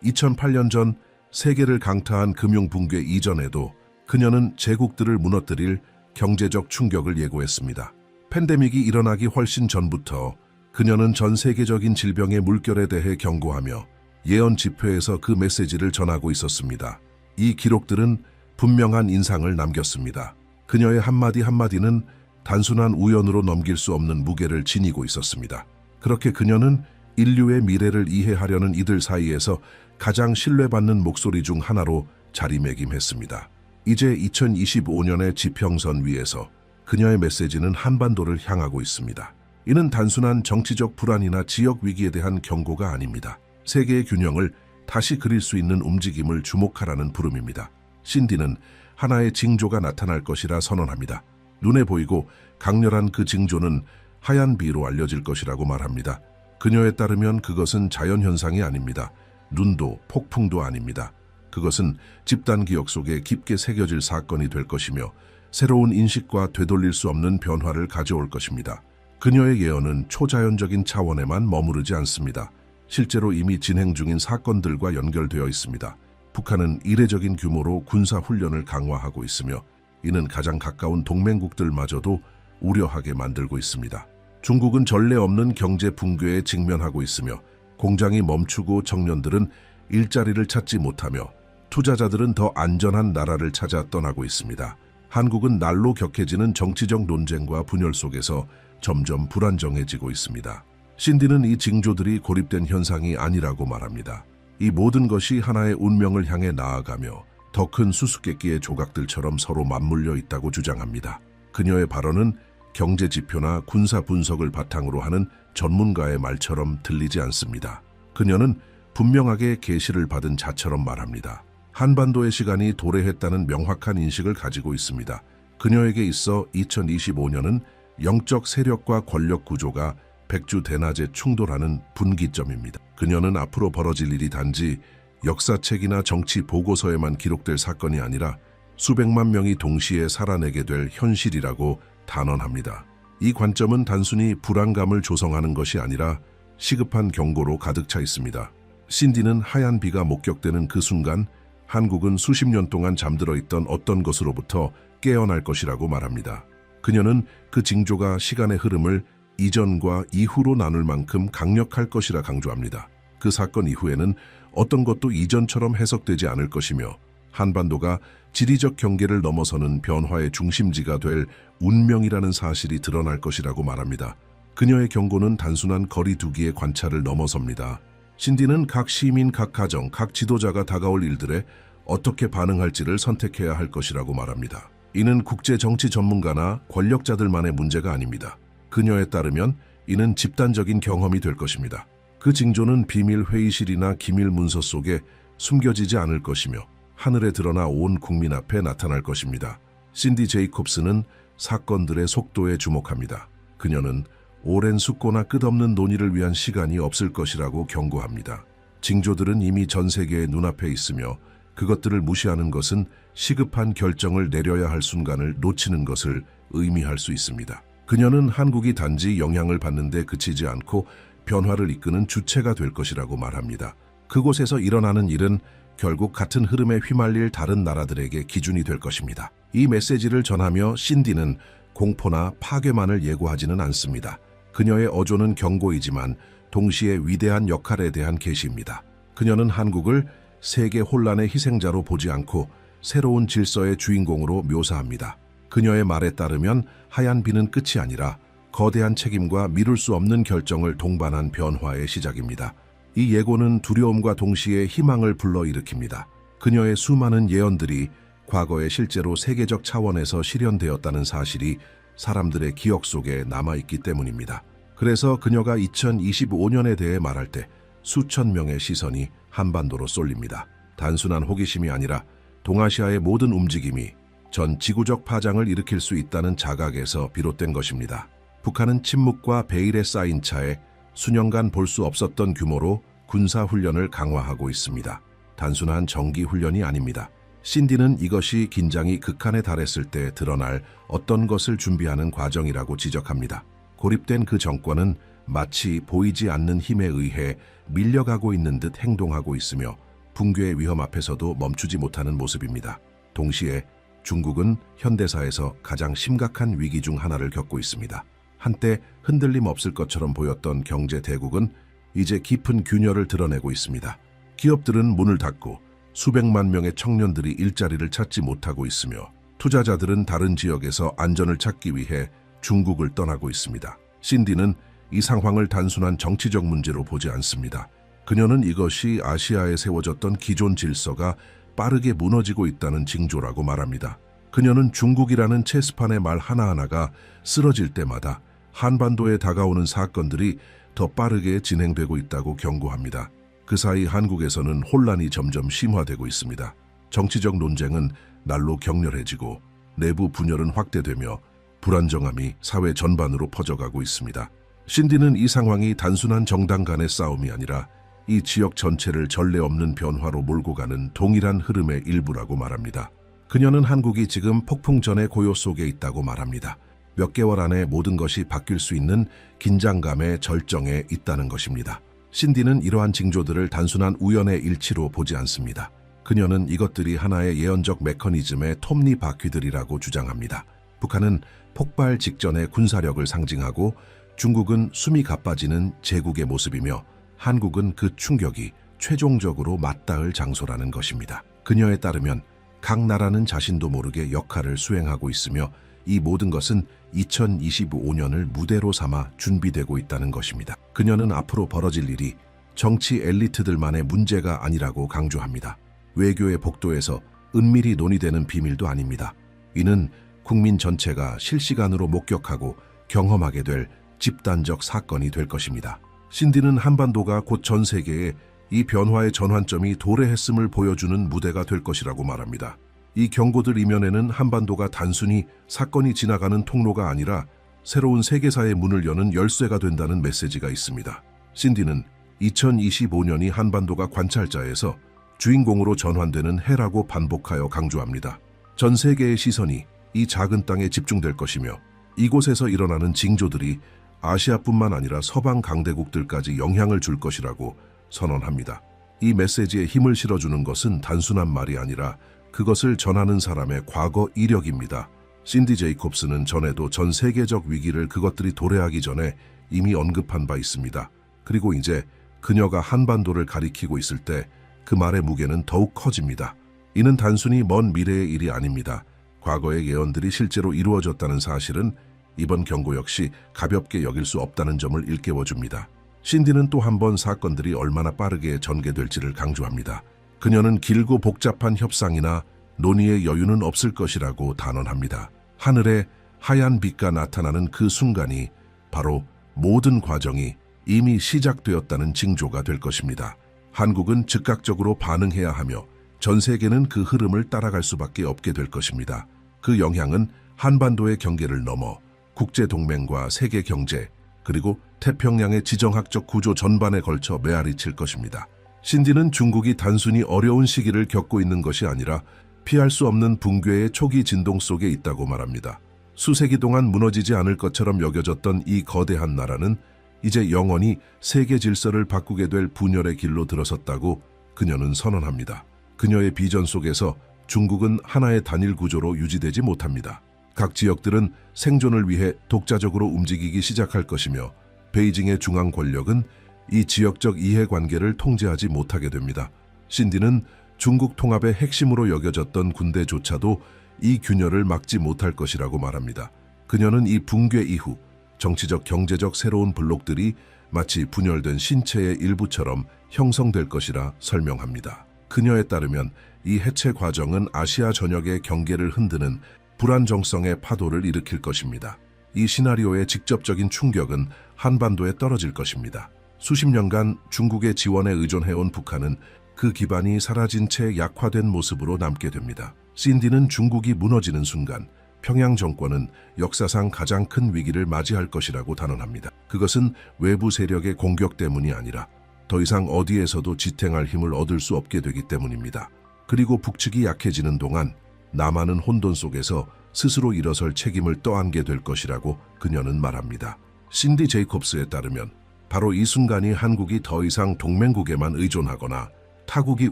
2008년 전 세계를 강타한 금융 붕괴 이전에도 그녀는 제국들을 무너뜨릴 경제적 충격을 예고했습니다. 팬데믹이 일어나기 훨씬 전부터 그녀는 전 세계적인 질병의 물결에 대해 경고하며 예언 집회에서 그 메시지를 전하고 있었습니다. 이 기록들은 분명한 인상을 남겼습니다. 그녀의 한마디 한마디는 단순한 우연으로 넘길 수 없는 무게를 지니고 있었습니다. 그렇게 그녀는 인류의 미래를 이해하려는 이들 사이에서 가장 신뢰받는 목소리 중 하나로 자리매김했습니다. 이제 2025년의 지평선 위에서 그녀의 메시지는 한반도를 향하고 있습니다. 이는 단순한 정치적 불안이나 지역 위기에 대한 경고가 아닙니다. 세계의 균형을 다시 그릴 수 있는 움직임을 주목하라는 부름입니다. 신디는 하나의 징조가 나타날 것이라 선언합니다. 눈에 보이고 강렬한 그 징조는 하얀 비로 알려질 것이라고 말합니다. 그녀에 따르면 그것은 자연현상이 아닙니다. 눈도 폭풍도 아닙니다. 그것은 집단 기억 속에 깊게 새겨질 사건이 될 것이며 새로운 인식과 되돌릴 수 없는 변화를 가져올 것입니다. 그녀의 예언은 초자연적인 차원에만 머무르지 않습니다. 실제로 이미 진행 중인 사건들과 연결되어 있습니다. 북한은 이례적인 규모로 군사훈련을 강화하고 있으며 이는 가장 가까운 동맹국들마저도 우려하게 만들고 있습니다. 중국은 전례 없는 경제 붕괴에 직면하고 있으며 공장이 멈추고 청년들은 일자리를 찾지 못하며 투자자들은 더 안전한 나라를 찾아 떠나고 있습니다. 한국은 날로 격해지는 정치적 논쟁과 분열 속에서 점점 불안정해지고 있습니다. 신디는 이 징조들이 고립된 현상이 아니라고 말합니다. 이 모든 것이 하나의 운명을 향해 나아가며 더 큰 수수께끼의 조각들처럼 서로 맞물려 있다고 주장합니다. 그녀의 발언은 경제 지표나 군사 분석을 바탕으로 하는 전문가의 말처럼 들리지 않습니다. 그녀는 분명하게 계시를 받은 자처럼 말합니다. 한반도의 시간이 도래했다는 명확한 인식을 가지고 있습니다. 그녀에게 있어 2025년은 영적 세력과 권력 구조가 백주대낮에 충돌하는 분기점입니다. 그녀는 앞으로 벌어질 일이 단지 역사책이나 정치 보고서에만 기록될 사건이 아니라 수백만 명이 동시에 살아내게 될 현실이라고 단언합니다. 이 관점은 단순히 불안감을 조성하는 것이 아니라 시급한 경고로 가득 차 있습니다. 신디는 하얀 비가 목격되는 그 순간 한국은 수십 년 동안 잠들어 있던 어떤 것으로부터 깨어날 것이라고 말합니다. 그녀는 그 징조가 시간의 흐름을 이전과 이후로 나눌 만큼 강력할 것이라 강조합니다. 그 사건 이후에는 어떤 것도 이전처럼 해석되지 않을 것이며 한반도가 지리적 경계를 넘어서는 변화의 중심지가 될 운명이라는 사실이 드러날 것이라고 말합니다. 그녀의 경고는 단순한 거리두기의 관찰을 넘어섭니다. 신디는 각 시민, 각 가정, 각 지도자가 다가올 일들에 어떻게 반응할지를 선택해야 할 것이라고 말합니다. 이는 국제 정치 전문가나 권력자들만의 문제가 아닙니다. 그녀에 따르면 이는 집단적인 경험이 될 것입니다. 그 징조는 비밀 회의실이나 기밀 문서 속에 숨겨지지 않을 것이며 하늘에 드러나 온 국민 앞에 나타날 것입니다. 신디 제이콥스는 사건들의 속도에 주목합니다. 그녀는 오랜 숙고나 끝없는 논의를 위한 시간이 없을 것이라고 경고합니다. 징조들은 이미 전 세계의 눈앞에 있으며 그것들을 무시하는 것은 시급한 결정을 내려야 할 순간을 놓치는 것을 의미할 수 있습니다. 그녀는 한국이 단지 영향을 받는 데 그치지 않고 변화를 이끄는 주체가 될 것이라고 말합니다. 그곳에서 일어나는 일은 결국 같은 흐름에 휘말릴 다른 나라들에게 기준이 될 것입니다. 이 메시지를 전하며 신디는 공포나 파괴만을 예고하지는 않습니다. 그녀의 어조는 경고이지만 동시에 위대한 역할에 대한 계시입니다. 그녀는 한국을 세계 혼란의 희생자로 보지 않고 새로운 질서의 주인공으로 묘사합니다. 그녀의 말에 따르면 하얀 비는 끝이 아니라 거대한 책임과 미룰 수 없는 결정을 동반한 변화의 시작입니다. 이 예고는 두려움과 동시에 희망을 불러일으킵니다. 그녀의 수많은 예언들이 과거에 실제로 세계적 차원에서 실현되었다는 사실이 사람들의 기억 속에 남아있기 때문입니다. 그래서 그녀가 2025년에 대해 말할 때 수천 명의 시선이 한반도로 쏠립니다. 단순한 호기심이 아니라 동아시아의 모든 움직임이 전 지구적 파장을 일으킬 수 있다는 자각에서 비롯된 것입니다. 북한은 침묵과 베일에 쌓인 차에 수년간 볼 수 없었던 규모로 군사훈련을 강화하고 있습니다. 단순한 정기훈련이 아닙니다. 신디는 이것이 긴장이 극한에 달했을 때 드러날 어떤 것을 준비하는 과정이라고 지적합니다. 고립된 그 정권은 마치 보이지 않는 힘에 의해 밀려가고 있는 듯 행동하고 있으며 붕괴의 위험 앞에서도 멈추지 못하는 모습입니다. 동시에 중국은 현대사에서 가장 심각한 위기 중 하나를 겪고 있습니다. 한때 흔들림 없을 것처럼 보였던 경제 대국은 이제 깊은 균열을 드러내고 있습니다. 기업들은 문을 닫고 수백만 명의 청년들이 일자리를 찾지 못하고 있으며 투자자들은 다른 지역에서 안전을 찾기 위해 중국을 떠나고 있습니다. 신디는 이 상황을 단순한 정치적 문제로 보지 않습니다. 그녀는 이것이 아시아에 세워졌던 기존 질서가 빠르게 무너지고 있다는 징조라고 말합니다. 그녀는 중국이라는 체스판의 말 하나하나가 쓰러질 때마다 한반도에 다가오는 사건들이 더 빠르게 진행되고 있다고 경고합니다. 그 사이 한국에서는 혼란이 점점 심화되고 있습니다. 정치적 논쟁은 날로 격렬해지고 내부 분열은 확대되며 불안정함이 사회 전반으로 퍼져가고 있습니다. 신디는 이 상황이 단순한 정당 간의 싸움이 아니라 이 지역 전체를 전례 없는 변화로 몰고 가는 동일한 흐름의 일부라고 말합니다. 그녀는 한국이 지금 폭풍전의 고요 속에 있다고 말합니다. 몇 개월 안에 모든 것이 바뀔 수 있는 긴장감의 절정에 있다는 것입니다. 신디는 이러한 징조들을 단순한 우연의 일치로 보지 않습니다. 그녀는 이것들이 하나의 예언적 메커니즘의 톱니바퀴들이라고 주장합니다. 북한은 폭발 직전의 군사력을 상징하고 중국은 숨이 가빠지는 제국의 모습이며 한국은 그 충격이 최종적으로 맞닿을 장소라는 것입니다. 그녀에 따르면 각 나라는 자신도 모르게 역할을 수행하고 있으며 이 모든 것은 2025년을 무대로 삼아 준비되고 있다는 것입니다. 그녀는 앞으로 벌어질 일이 정치 엘리트들만의 문제가 아니라고 강조합니다. 외교의 복도에서 은밀히 논의되는 비밀도 아닙니다. 이는 국민 전체가 실시간으로 목격하고 경험하게 될 집단적 사건이 될 것입니다. 신디는 한반도가 곧 전 세계에 이 변화의 전환점이 도래했음을 보여주는 무대가 될 것이라고 말합니다. 이 경고들 이면에는 한반도가 단순히 사건이 지나가는 통로가 아니라 새로운 세계사의 문을 여는 열쇠가 된다는 메시지가 있습니다. 신디는 2025년이 한반도가 관찰자에서 주인공으로 전환되는 해라고 반복하여 강조합니다. 전 세계의 시선이 이 작은 땅에 집중될 것이며 이곳에서 일어나는 징조들이 아시아뿐만 아니라 서방 강대국들까지 영향을 줄 것이라고 선언합니다. 이 메시지에 힘을 실어주는 것은 단순한 말이 아니라 그것을 전하는 사람의 과거 이력입니다. 신디 제이콥스는 전에도 전 세계적 위기를 그것들이 도래하기 전에 이미 언급한 바 있습니다. 그리고 이제 그녀가 한반도를 가리키고 있을 때 그 말의 무게는 더욱 커집니다. 이는 단순히 먼 미래의 일이 아닙니다. 과거의 예언들이 실제로 이루어졌다는 사실은 이번 경고 역시 가볍게 여길 수 없다는 점을 일깨워줍니다. 신디는 또 한 번 사건들이 얼마나 빠르게 전개될지를 강조합니다. 그녀는 길고 복잡한 협상이나 논의의 여유는 없을 것이라고 단언합니다. 하늘에 하얀 빛과 나타나는 그 순간이 바로 모든 과정이 이미 시작되었다는 징조가 될 것입니다. 한국은 즉각적으로 반응해야 하며 전 세계는 그 흐름을 따라갈 수밖에 없게 될 것입니다. 그 영향은 한반도의 경계를 넘어 국제동맹과 세계 경제, 그리고 태평양의 지정학적 구조 전반에 걸쳐 메아리칠 것입니다. 신디는 중국이 단순히 어려운 시기를 겪고 있는 것이 아니라 피할 수 없는 붕괴의 초기 진동 속에 있다고 말합니다. 수세기 동안 무너지지 않을 것처럼 여겨졌던 이 거대한 나라는 이제 영원히 세계 질서를 바꾸게 될 분열의 길로 들어섰다고 그녀는 선언합니다. 그녀의 비전 속에서 중국은 하나의 단일 구조로 유지되지 못합니다. 각 지역들은 생존을 위해 독자적으로 움직이기 시작할 것이며 베이징의 중앙 권력은 이 지역적 이해관계를 통제하지 못하게 됩니다. 신디는 중국 통합의 핵심으로 여겨졌던 군대조차도 이 균열을 막지 못할 것이라고 말합니다. 그녀는 이 붕괴 이후 정치적 경제적 새로운 블록들이 마치 분열된 신체의 일부처럼 형성될 것이라 설명합니다. 그녀에 따르면 이 해체 과정은 아시아 전역의 경계를 흔드는 불안정성의 파도를 일으킬 것입니다. 이 시나리오의 직접적인 충격은 한반도에 떨어질 것입니다. 수십 년간 중국의 지원에 의존해온 북한은 그 기반이 사라진 채 약화된 모습으로 남게 됩니다. 신디는 중국이 무너지는 순간 평양 정권은 역사상 가장 큰 위기를 맞이할 것이라고 단언합니다. 그것은 외부 세력의 공격 때문이 아니라 더 이상 어디에서도 지탱할 힘을 얻을 수 없게 되기 때문입니다. 그리고 북측이 약해지는 동안 남한은 혼돈 속에서 스스로 일어설 책임을 떠안게 될 것이라고 그녀는 말합니다. 신디 제이콥스에 따르면 바로 이 순간이 한국이 더 이상 동맹국에만 의존하거나 타국이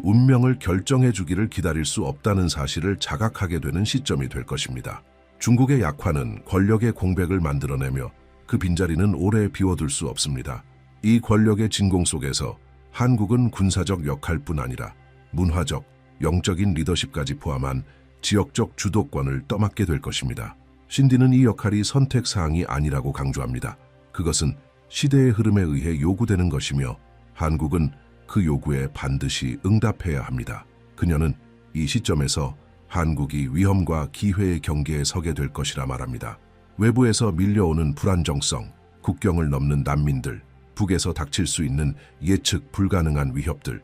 운명을 결정해 주기를 기다릴 수 없다는 사실을 자각하게 되는 시점이 될 것입니다. 중국의 약화는 권력의 공백을 만들어내며 그 빈자리는 오래 비워둘 수 없습니다. 이 권력의 진공 속에서 한국은 군사적 역할뿐 아니라 문화적, 영적인 리더십까지 포함한 지역적 주도권을 떠맡게 될 것입니다. 신디는 이 역할이 선택사항이 아니라고 강조합니다. 그것은 시대의 흐름에 의해 요구되는 것이며 한국은 그 요구에 반드시 응답해야 합니다. 그녀는 이 시점에서 한국이 위험과 기회의 경계에 서게 될 것이라 말합니다. 외부에서 밀려오는 불안정성, 국경을 넘는 난민들, 북에서 닥칠 수 있는 예측 불가능한 위협들에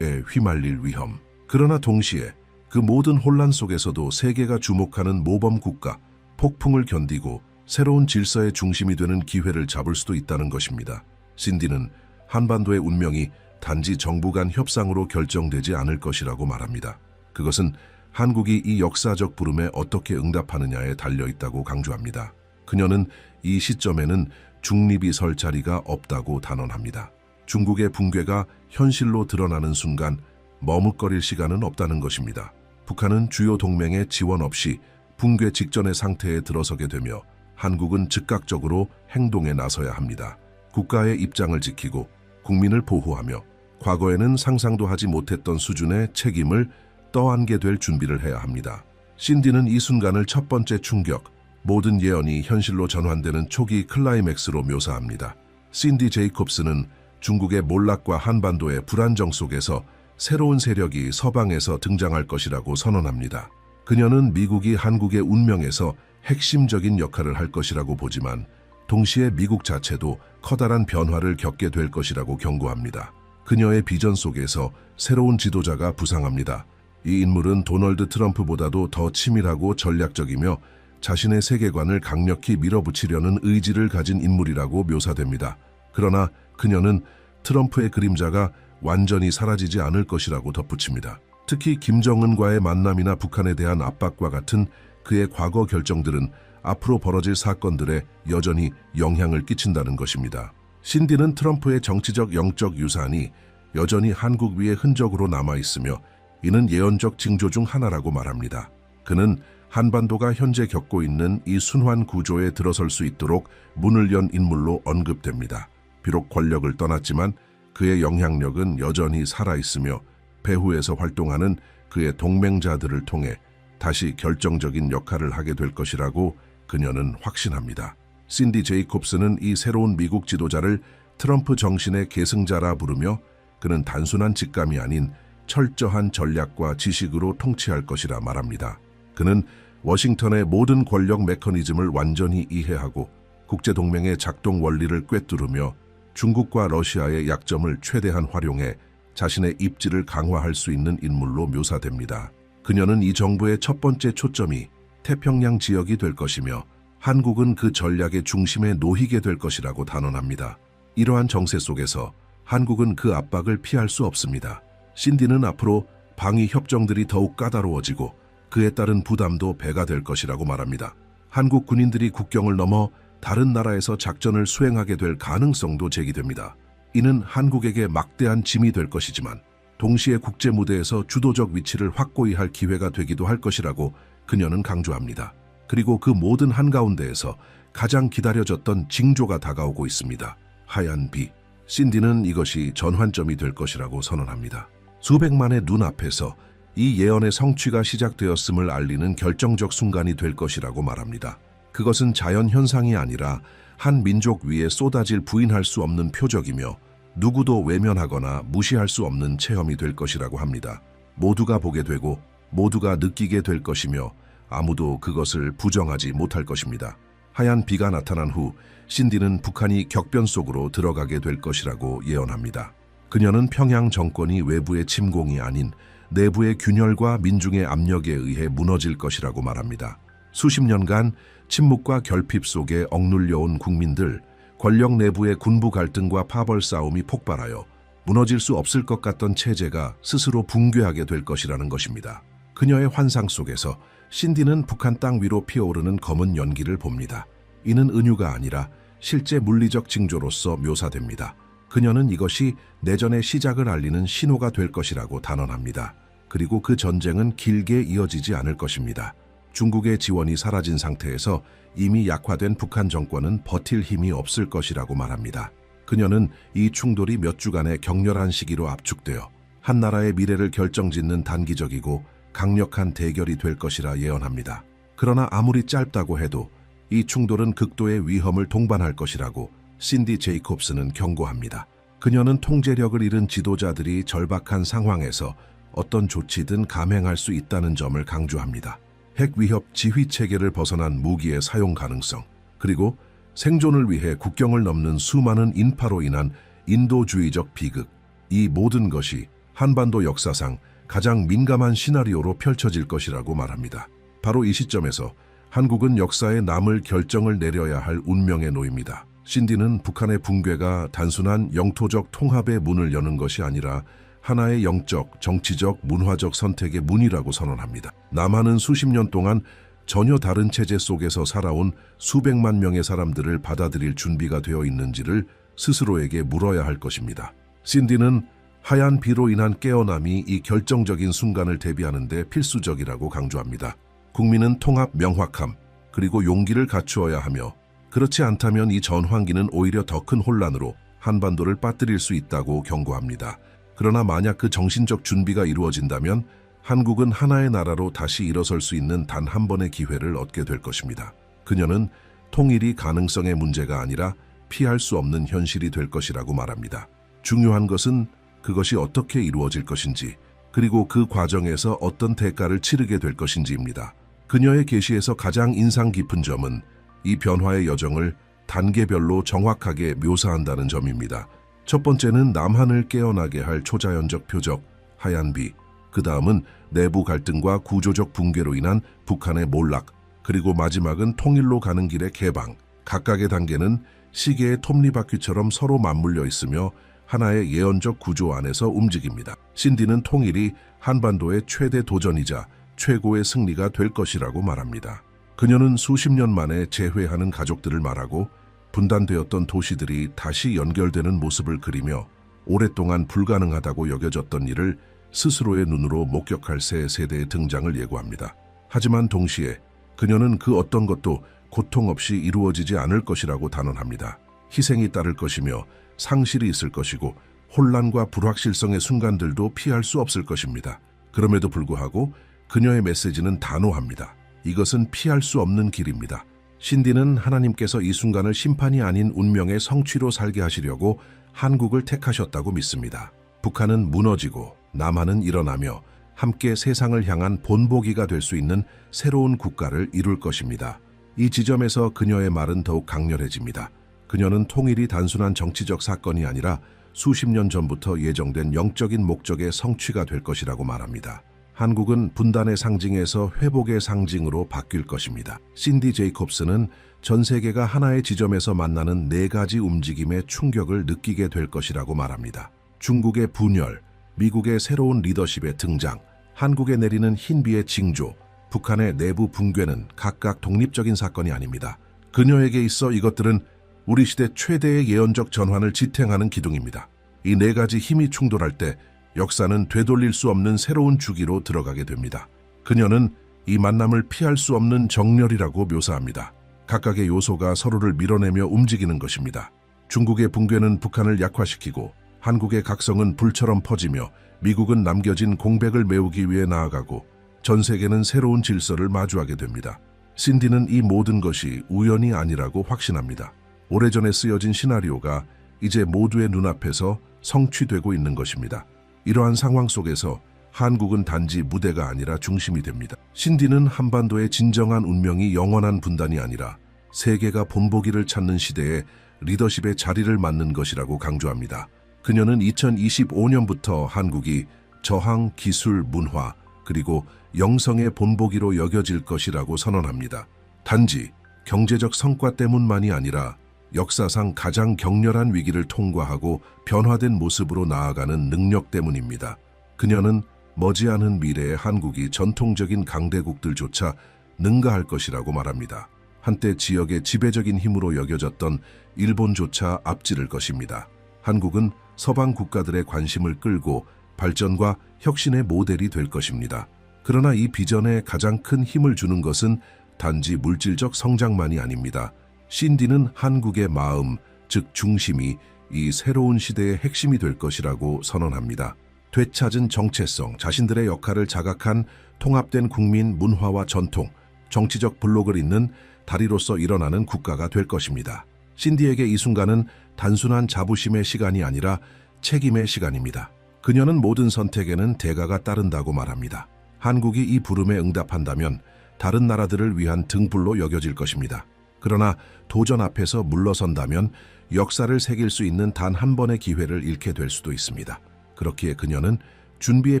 휘말릴 위험. 그러나 동시에 그 모든 혼란 속에서도 세계가 주목하는 모범 국가, 폭풍을 견디고 새로운 질서의 중심이 되는 기회를 잡을 수도 있다는 것입니다. 신디는 한반도의 운명이 단지 정부 간 협상으로 결정되지 않을 것이라고 말합니다. 그것은 한국이 이 역사적 부름에 어떻게 응답하느냐에 달려있다고 강조합니다. 그녀는 이 시점에는 중립이 설 자리가 없다고 단언합니다. 중국의 붕괴가 현실로 드러나는 순간 머뭇거릴 시간은 없다는 것입니다. 북한은 주요 동맹의 지원 없이 붕괴 직전의 상태에 들어서게 되며 한국은 즉각적으로 행동에 나서야 합니다. 국가의 입장을 지키고 국민을 보호하며 과거에는 상상도 하지 못했던 수준의 책임을 떠안게 될 준비를 해야 합니다. 신디는 이 순간을 첫 번째 충격, 모든 예언이 현실로 전환되는 초기 클라이맥스로 묘사합니다. 신디 제이콥스는 중국의 몰락과 한반도의 불안정 속에서 새로운 세력이 서방에서 등장할 것이라고 선언합니다. 그녀는 미국이 한국의 운명에서 핵심적인 역할을 할 것이라고 보지만 동시에 미국 자체도 커다란 변화를 겪게 될 것이라고 경고합니다. 그녀의 비전 속에서 새로운 지도자가 부상합니다. 이 인물은 도널드 트럼프보다도 더 치밀하고 전략적이며 자신의 세계관을 강력히 밀어붙이려는 의지를 가진 인물이라고 묘사됩니다. 그러나 그녀는 트럼프의 그림자가 완전히 사라지지 않을 것이라고 덧붙입니다. 특히 김정은과의 만남이나 북한에 대한 압박과 같은 그의 과거 결정들은 앞으로 벌어질 사건들에 여전히 영향을 끼친다는 것입니다. 신디는 트럼프의 정치적 영적 유산이 여전히 한국 위에 흔적으로 남아있으며 이는 예언적 징조 중 하나라고 말합니다. 그는 한반도가 현재 겪고 있는 이 순환 구조에 들어설 수 있도록 문을 연 인물로 언급됩니다. 비록 권력을 떠났지만 그의 영향력은 여전히 살아있으며 배후에서 활동하는 그의 동맹자들을 통해 다시 결정적인 역할을 하게 될 것이라고 그녀는 확신합니다. 신디 제이콥스는 이 새로운 미국 지도자를 트럼프 정신의 계승자라 부르며 그는 단순한 직감이 아닌 철저한 전략과 지식으로 통치할 것이라 말합니다. 그는 워싱턴의 모든 권력 메커니즘을 완전히 이해하고 국제동맹의 작동 원리를 꿰뚫으며 중국과 러시아의 약점을 최대한 활용해 자신의 입지를 강화할 수 있는 인물로 묘사됩니다. 그녀는 이 정부의 첫 번째 초점이 태평양 지역이 될 것이며 한국은 그 전략의 중심에 놓이게 될 것이라고 단언합니다. 이러한 정세 속에서 한국은 그 압박을 피할 수 없습니다. 신디는 앞으로 방위 협정들이 더욱 까다로워지고 그에 따른 부담도 배가 될 것이라고 말합니다. 한국 군인들이 국경을 넘어 다른 나라에서 작전을 수행하게 될 가능성도 제기됩니다. 이는 한국에게 막대한 짐이 될 것이지만 동시에 국제 무대에서 주도적 위치를 확고히 할 기회가 되기도 할 것이라고 그녀는 강조합니다. 그리고 그 모든 한가운데에서 가장 기다려졌던 징조가 다가오고 있습니다. 하얀 비. 신디는 이것이 전환점이 될 것이라고 선언합니다. 수백만의 눈앞에서 이 예언의 성취가 시작되었음을 알리는 결정적 순간이 될 것이라고 말합니다. 그것은 자연 현상이 아니라 한 민족 위에 쏟아질 부인할 수 없는 표적이며 누구도 외면하거나 무시할 수 없는 체험이 될 것이라고 합니다. 모두가 보게 되고 모두가 느끼게 될 것이며 아무도 그것을 부정하지 못할 것입니다. 하얀 비가 나타난 후 신디는 북한이 격변 속으로 들어가게 될 것이라고 예언합니다. 그녀는 평양 정권이 외부의 침공이 아닌 내부의 균열과 민중의 압력에 의해 무너질 것이라고 말합니다. 수십 년간 침묵과 결핍 속에 억눌려온 국민들, 권력 내부의 군부 갈등과 파벌 싸움이 폭발하여 무너질 수 없을 것 같던 체제가 스스로 붕괴하게 될 것이라는 것입니다. 그녀의 환상 속에서 신디는 북한 땅 위로 피어오르는 검은 연기를 봅니다. 이는 은유가 아니라 실제 물리적 징조로서 묘사됩니다. 그녀는 이것이 내전의 시작을 알리는 신호가 될 것이라고 단언합니다. 그리고 그 전쟁은 길게 이어지지 않을 것입니다. 중국의 지원이 사라진 상태에서 이미 약화된 북한 정권은 버틸 힘이 없을 것이라고 말합니다. 그녀는 이 충돌이 몇 주간의 격렬한 시기로 압축되어 한 나라의 미래를 결정짓는 단기적이고 강력한 대결이 될 것이라 예언합니다. 그러나 아무리 짧다고 해도 이 충돌은 극도의 위험을 동반할 것이라고 신디 제이콥스는 경고합니다. 그녀는 통제력을 잃은 지도자들이 절박한 상황에서 어떤 조치든 감행할 수 있다는 점을 강조합니다. 핵 위협 지휘 체계를 벗어난 무기의 사용 가능성, 그리고 생존을 위해 국경을 넘는 수많은 인파로 인한 인도주의적 비극, 이 모든 것이 한반도 역사상 가장 민감한 시나리오로 펼쳐질 것이라고 말합니다. 바로 이 시점에서 한국은 역사에 남을 결정을 내려야 할 운명에 놓입니다. 신디는 북한의 붕괴가 단순한 영토적 통합의 문을 여는 것이 아니라 하나의 영적, 정치적, 문화적 선택의 문이라고 선언합니다. 남한은 수십 년 동안 전혀 다른 체제 속에서 살아온 수백만 명의 사람들을 받아들일 준비가 되어 있는지를 스스로에게 물어야 할 것입니다. 신디는 하얀 비로 인한 깨어남이 이 결정적인 순간을 대비하는 데 필수적이라고 강조합니다. 국민은 통합 명확함, 그리고 용기를 갖추어야 하며 그렇지 않다면 이 전환기는 오히려 더 큰 혼란으로 한반도를 빠뜨릴 수 있다고 경고합니다. 그러나 만약 그 정신적 준비가 이루어진다면 한국은 하나의 나라로 다시 일어설 수 있는 단 한 번의 기회를 얻게 될 것입니다. 그녀는 통일이 가능성의 문제가 아니라 피할 수 없는 현실이 될 것이라고 말합니다. 중요한 것은 그것이 어떻게 이루어질 것인지, 그리고 그 과정에서 어떤 대가를 치르게 될 것인지입니다. 그녀의 계시에서 가장 인상 깊은 점은 이 변화의 여정을 단계별로 정확하게 묘사한다는 점입니다. 첫 번째는 남한을 깨어나게 할 초자연적 표적, 하얀 비, 그 다음은 내부 갈등과 구조적 붕괴로 인한 북한의 몰락, 그리고 마지막은 통일로 가는 길의 개방. 각각의 단계는 시계의 톱니바퀴처럼 서로 맞물려 있으며 하나의 예언적 구조 안에서 움직입니다. 신디는 통일이 한반도의 최대 도전이자 최고의 승리가 될 것이라고 말합니다. 그녀는 수십 년 만에 재회하는 가족들을 말하고 분단되었던 도시들이 다시 연결되는 모습을 그리며 오랫동안 불가능하다고 여겨졌던 일을 스스로의 눈으로 목격할 새 세대의 등장을 예고합니다. 하지만 동시에 그녀는 그 어떤 것도 고통 없이 이루어지지 않을 것이라고 단언합니다. 희생이 따를 것이며 상실이 있을 것이고 혼란과 불확실성의 순간들도 피할 수 없을 것입니다. 그럼에도 불구하고 그녀의 메시지는 단호합니다. 이것은 피할 수 없는 길입니다. 신디는 하나님께서 이 순간을 심판이 아닌 운명의 성취로 살게 하시려고 한국을 택하셨다고 믿습니다. 북한은 무너지고 남한은 일어나며 함께 세상을 향한 본보기가 될 수 있는 새로운 국가를 이룰 것입니다. 이 지점에서 그녀의 말은 더욱 강렬해집니다. 그녀는 통일이 단순한 정치적 사건이 아니라 수십 년 전부터 예정된 영적인 목적의 성취가 될 것이라고 말합니다. 한국은 분단의 상징에서 회복의 상징으로 바뀔 것입니다. 신디 제이콥스는 전 세계가 하나의 지점에서 만나는 네 가지 움직임의 충격을 느끼게 될 것이라고 말합니다. 중국의 분열, 미국의 새로운 리더십의 등장, 한국에 내리는 흰비의 징조, 북한의 내부 붕괴는 각각 독립적인 사건이 아닙니다. 그녀에게 있어 이것들은 우리 시대 최대의 예언적 전환을 지탱하는 기둥입니다. 이 네 가지 힘이 충돌할 때 역사는 되돌릴 수 없는 새로운 주기로 들어가게 됩니다. 그녀는 이 만남을 피할 수 없는 정렬이라고 묘사합니다. 각각의 요소가 서로를 밀어내며 움직이는 것입니다. 중국의 붕괴는 북한을 약화시키고 한국의 각성은 불처럼 퍼지며 미국은 남겨진 공백을 메우기 위해 나아가고 전 세계는 새로운 질서를 마주하게 됩니다. 신디는 이 모든 것이 우연이 아니라고 확신합니다. 오래전에 쓰여진 시나리오가 이제 모두의 눈앞에서 성취되고 있는 것입니다. 이러한 상황 속에서 한국은 단지 무대가 아니라 중심이 됩니다. 신디는 한반도의 진정한 운명이 영원한 분단이 아니라 세계가 본보기를 찾는 시대에 리더십의 자리를 맡는 것이라고 강조합니다. 그녀는 2025년부터 한국이 저항, 기술, 문화, 그리고 영성의 본보기로 여겨질 것이라고 선언합니다. 단지 경제적 성과 때문만이 아니라 역사상 가장 격렬한 위기를 통과하고 변화된 모습으로 나아가는 능력 때문입니다. 그녀는 머지않은 미래의 한국이 전통적인 강대국들조차 능가할 것이라고 말합니다. 한때 지역의 지배적인 힘으로 여겨졌던 일본조차 앞지를 것입니다. 한국은 서방 국가들의 관심을 끌고 발전과 혁신의 모델이 될 것입니다. 그러나 이 비전에 가장 큰 힘을 주는 것은 단지 물질적 성장만이 아닙니다. 신디는 한국의 마음, 즉 중심이 이 새로운 시대의 핵심이 될 것이라고 선언합니다. 되찾은 정체성, 자신들의 역할을 자각한 통합된 국민 문화와 전통, 정치적 블록을 잇는 다리로서 일어나는 국가가 될 것입니다. 신디에게 이 순간은 단순한 자부심의 시간이 아니라 책임의 시간입니다. 그녀는 모든 선택에는 대가가 따른다고 말합니다. 한국이 이 부름에 응답한다면 다른 나라들을 위한 등불로 여겨질 것입니다. 그러나 도전 앞에서 물러선다면 역사를 새길 수 있는 단 한 번의 기회를 잃게 될 수도 있습니다. 그렇기에 그녀는 준비의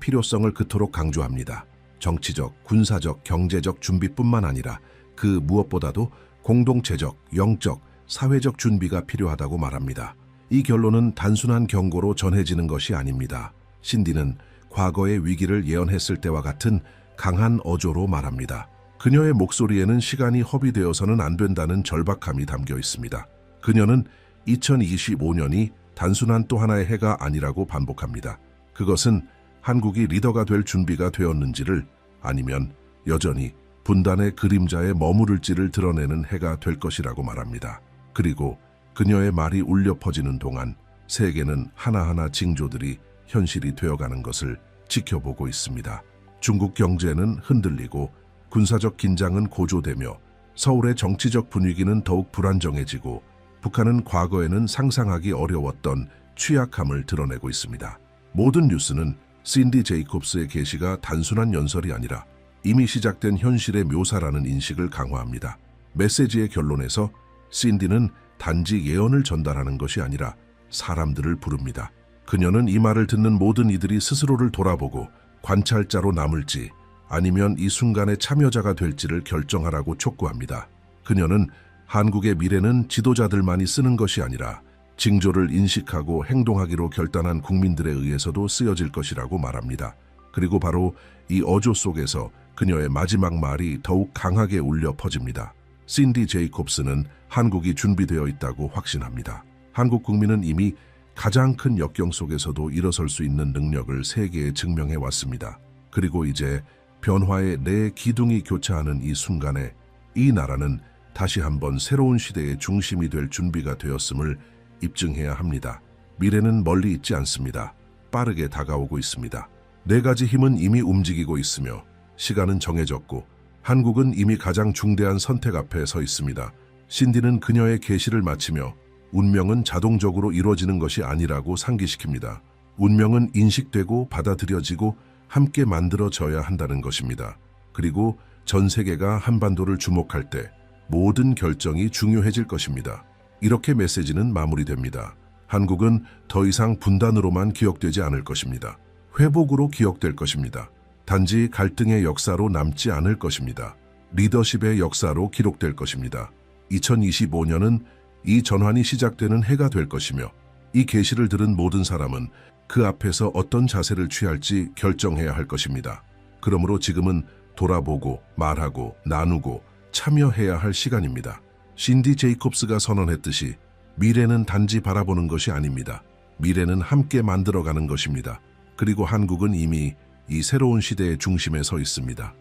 필요성을 그토록 강조합니다. 정치적, 군사적, 경제적 준비뿐만 아니라 그 무엇보다도 공동체적, 영적, 사회적 준비가 필요하다고 말합니다. 이 결론은 단순한 경고로 전해지는 것이 아닙니다. 신디는 과거의 위기를 예언했을 때와 같은 강한 어조로 말합니다. 그녀의 목소리에는 시간이 허비되어서는 안 된다는 절박함이 담겨 있습니다. 그녀는 2025년이 단순한 또 하나의 해가 아니라고 반복합니다. 그것은 한국이 리더가 될 준비가 되었는지를, 아니면 여전히 분단의 그림자에 머무를지를 드러내는 해가 될 것이라고 말합니다. 그리고 그녀의 말이 울려 퍼지는 동안 세계는 하나하나 징조들이 현실이 되어가는 것을 지켜보고 있습니다. 중국 경제는 흔들리고 군사적 긴장은 고조되며 서울의 정치적 분위기는 더욱 불안정해지고 북한은 과거에는 상상하기 어려웠던 취약함을 드러내고 있습니다. 모든 뉴스는 신디 제이콥스의 계시가 단순한 연설이 아니라 이미 시작된 현실의 묘사라는 인식을 강화합니다. 메시지의 결론에서 신디는 단지 예언을 전달하는 것이 아니라 사람들을 부릅니다. 그녀는 이 말을 듣는 모든 이들이 스스로를 돌아보고 관찰자로 남을지 아니면 이 순간의 참여자가 될지를 결정하라고 촉구합니다. 그녀는 한국의 미래는 지도자들만이 쓰는 것이 아니라 징조를 인식하고 행동하기로 결단한 국민들에 의해서도 쓰여질 것이라고 말합니다. 그리고 바로 이 어조 속에서 그녀의 마지막 말이 더욱 강하게 울려 퍼집니다. 신디 제이콥스는 한국이 준비되어 있다고 확신합니다. 한국 국민은 이미 가장 큰 역경 속에서도 일어설 수 있는 능력을 세계에 증명해 왔습니다. 그리고 이제 변화의 네 기둥이 교차하는 이 순간에 이 나라는 다시 한번 새로운 시대의 중심이 될 준비가 되었음을 입증해야 합니다. 미래는 멀리 있지 않습니다. 빠르게 다가오고 있습니다. 네 가지 힘은 이미 움직이고 있으며 시간은 정해졌고 한국은 이미 가장 중대한 선택 앞에 서 있습니다. 신디는 그녀의 계시를 마치며 운명은 자동적으로 이루어지는 것이 아니라고 상기시킵니다. 운명은 인식되고 받아들여지고 함께 만들어져야 한다는 것입니다. 그리고 전 세계가 한반도를 주목할 때 모든 결정이 중요해질 것입니다. 이렇게 메시지는 마무리됩니다. 한국은 더 이상 분단으로만 기억되지 않을 것입니다. 회복으로 기억될 것입니다. 단지 갈등의 역사로 남지 않을 것입니다. 리더십의 역사로 기록될 것입니다. 2025년은 이 전환이 시작되는 해가 될 것이며 이 계시를 들은 모든 사람은 그 앞에서 어떤 자세를 취할지 결정해야 할 것입니다. 그러므로 지금은 돌아보고 말하고 나누고 참여해야 할 시간입니다. 신디 제이콥스가 선언했듯이 미래는 단지 바라보는 것이 아닙니다. 미래는 함께 만들어가는 것입니다. 그리고 한국은 이미 이 새로운 시대의 중심에 서 있습니다.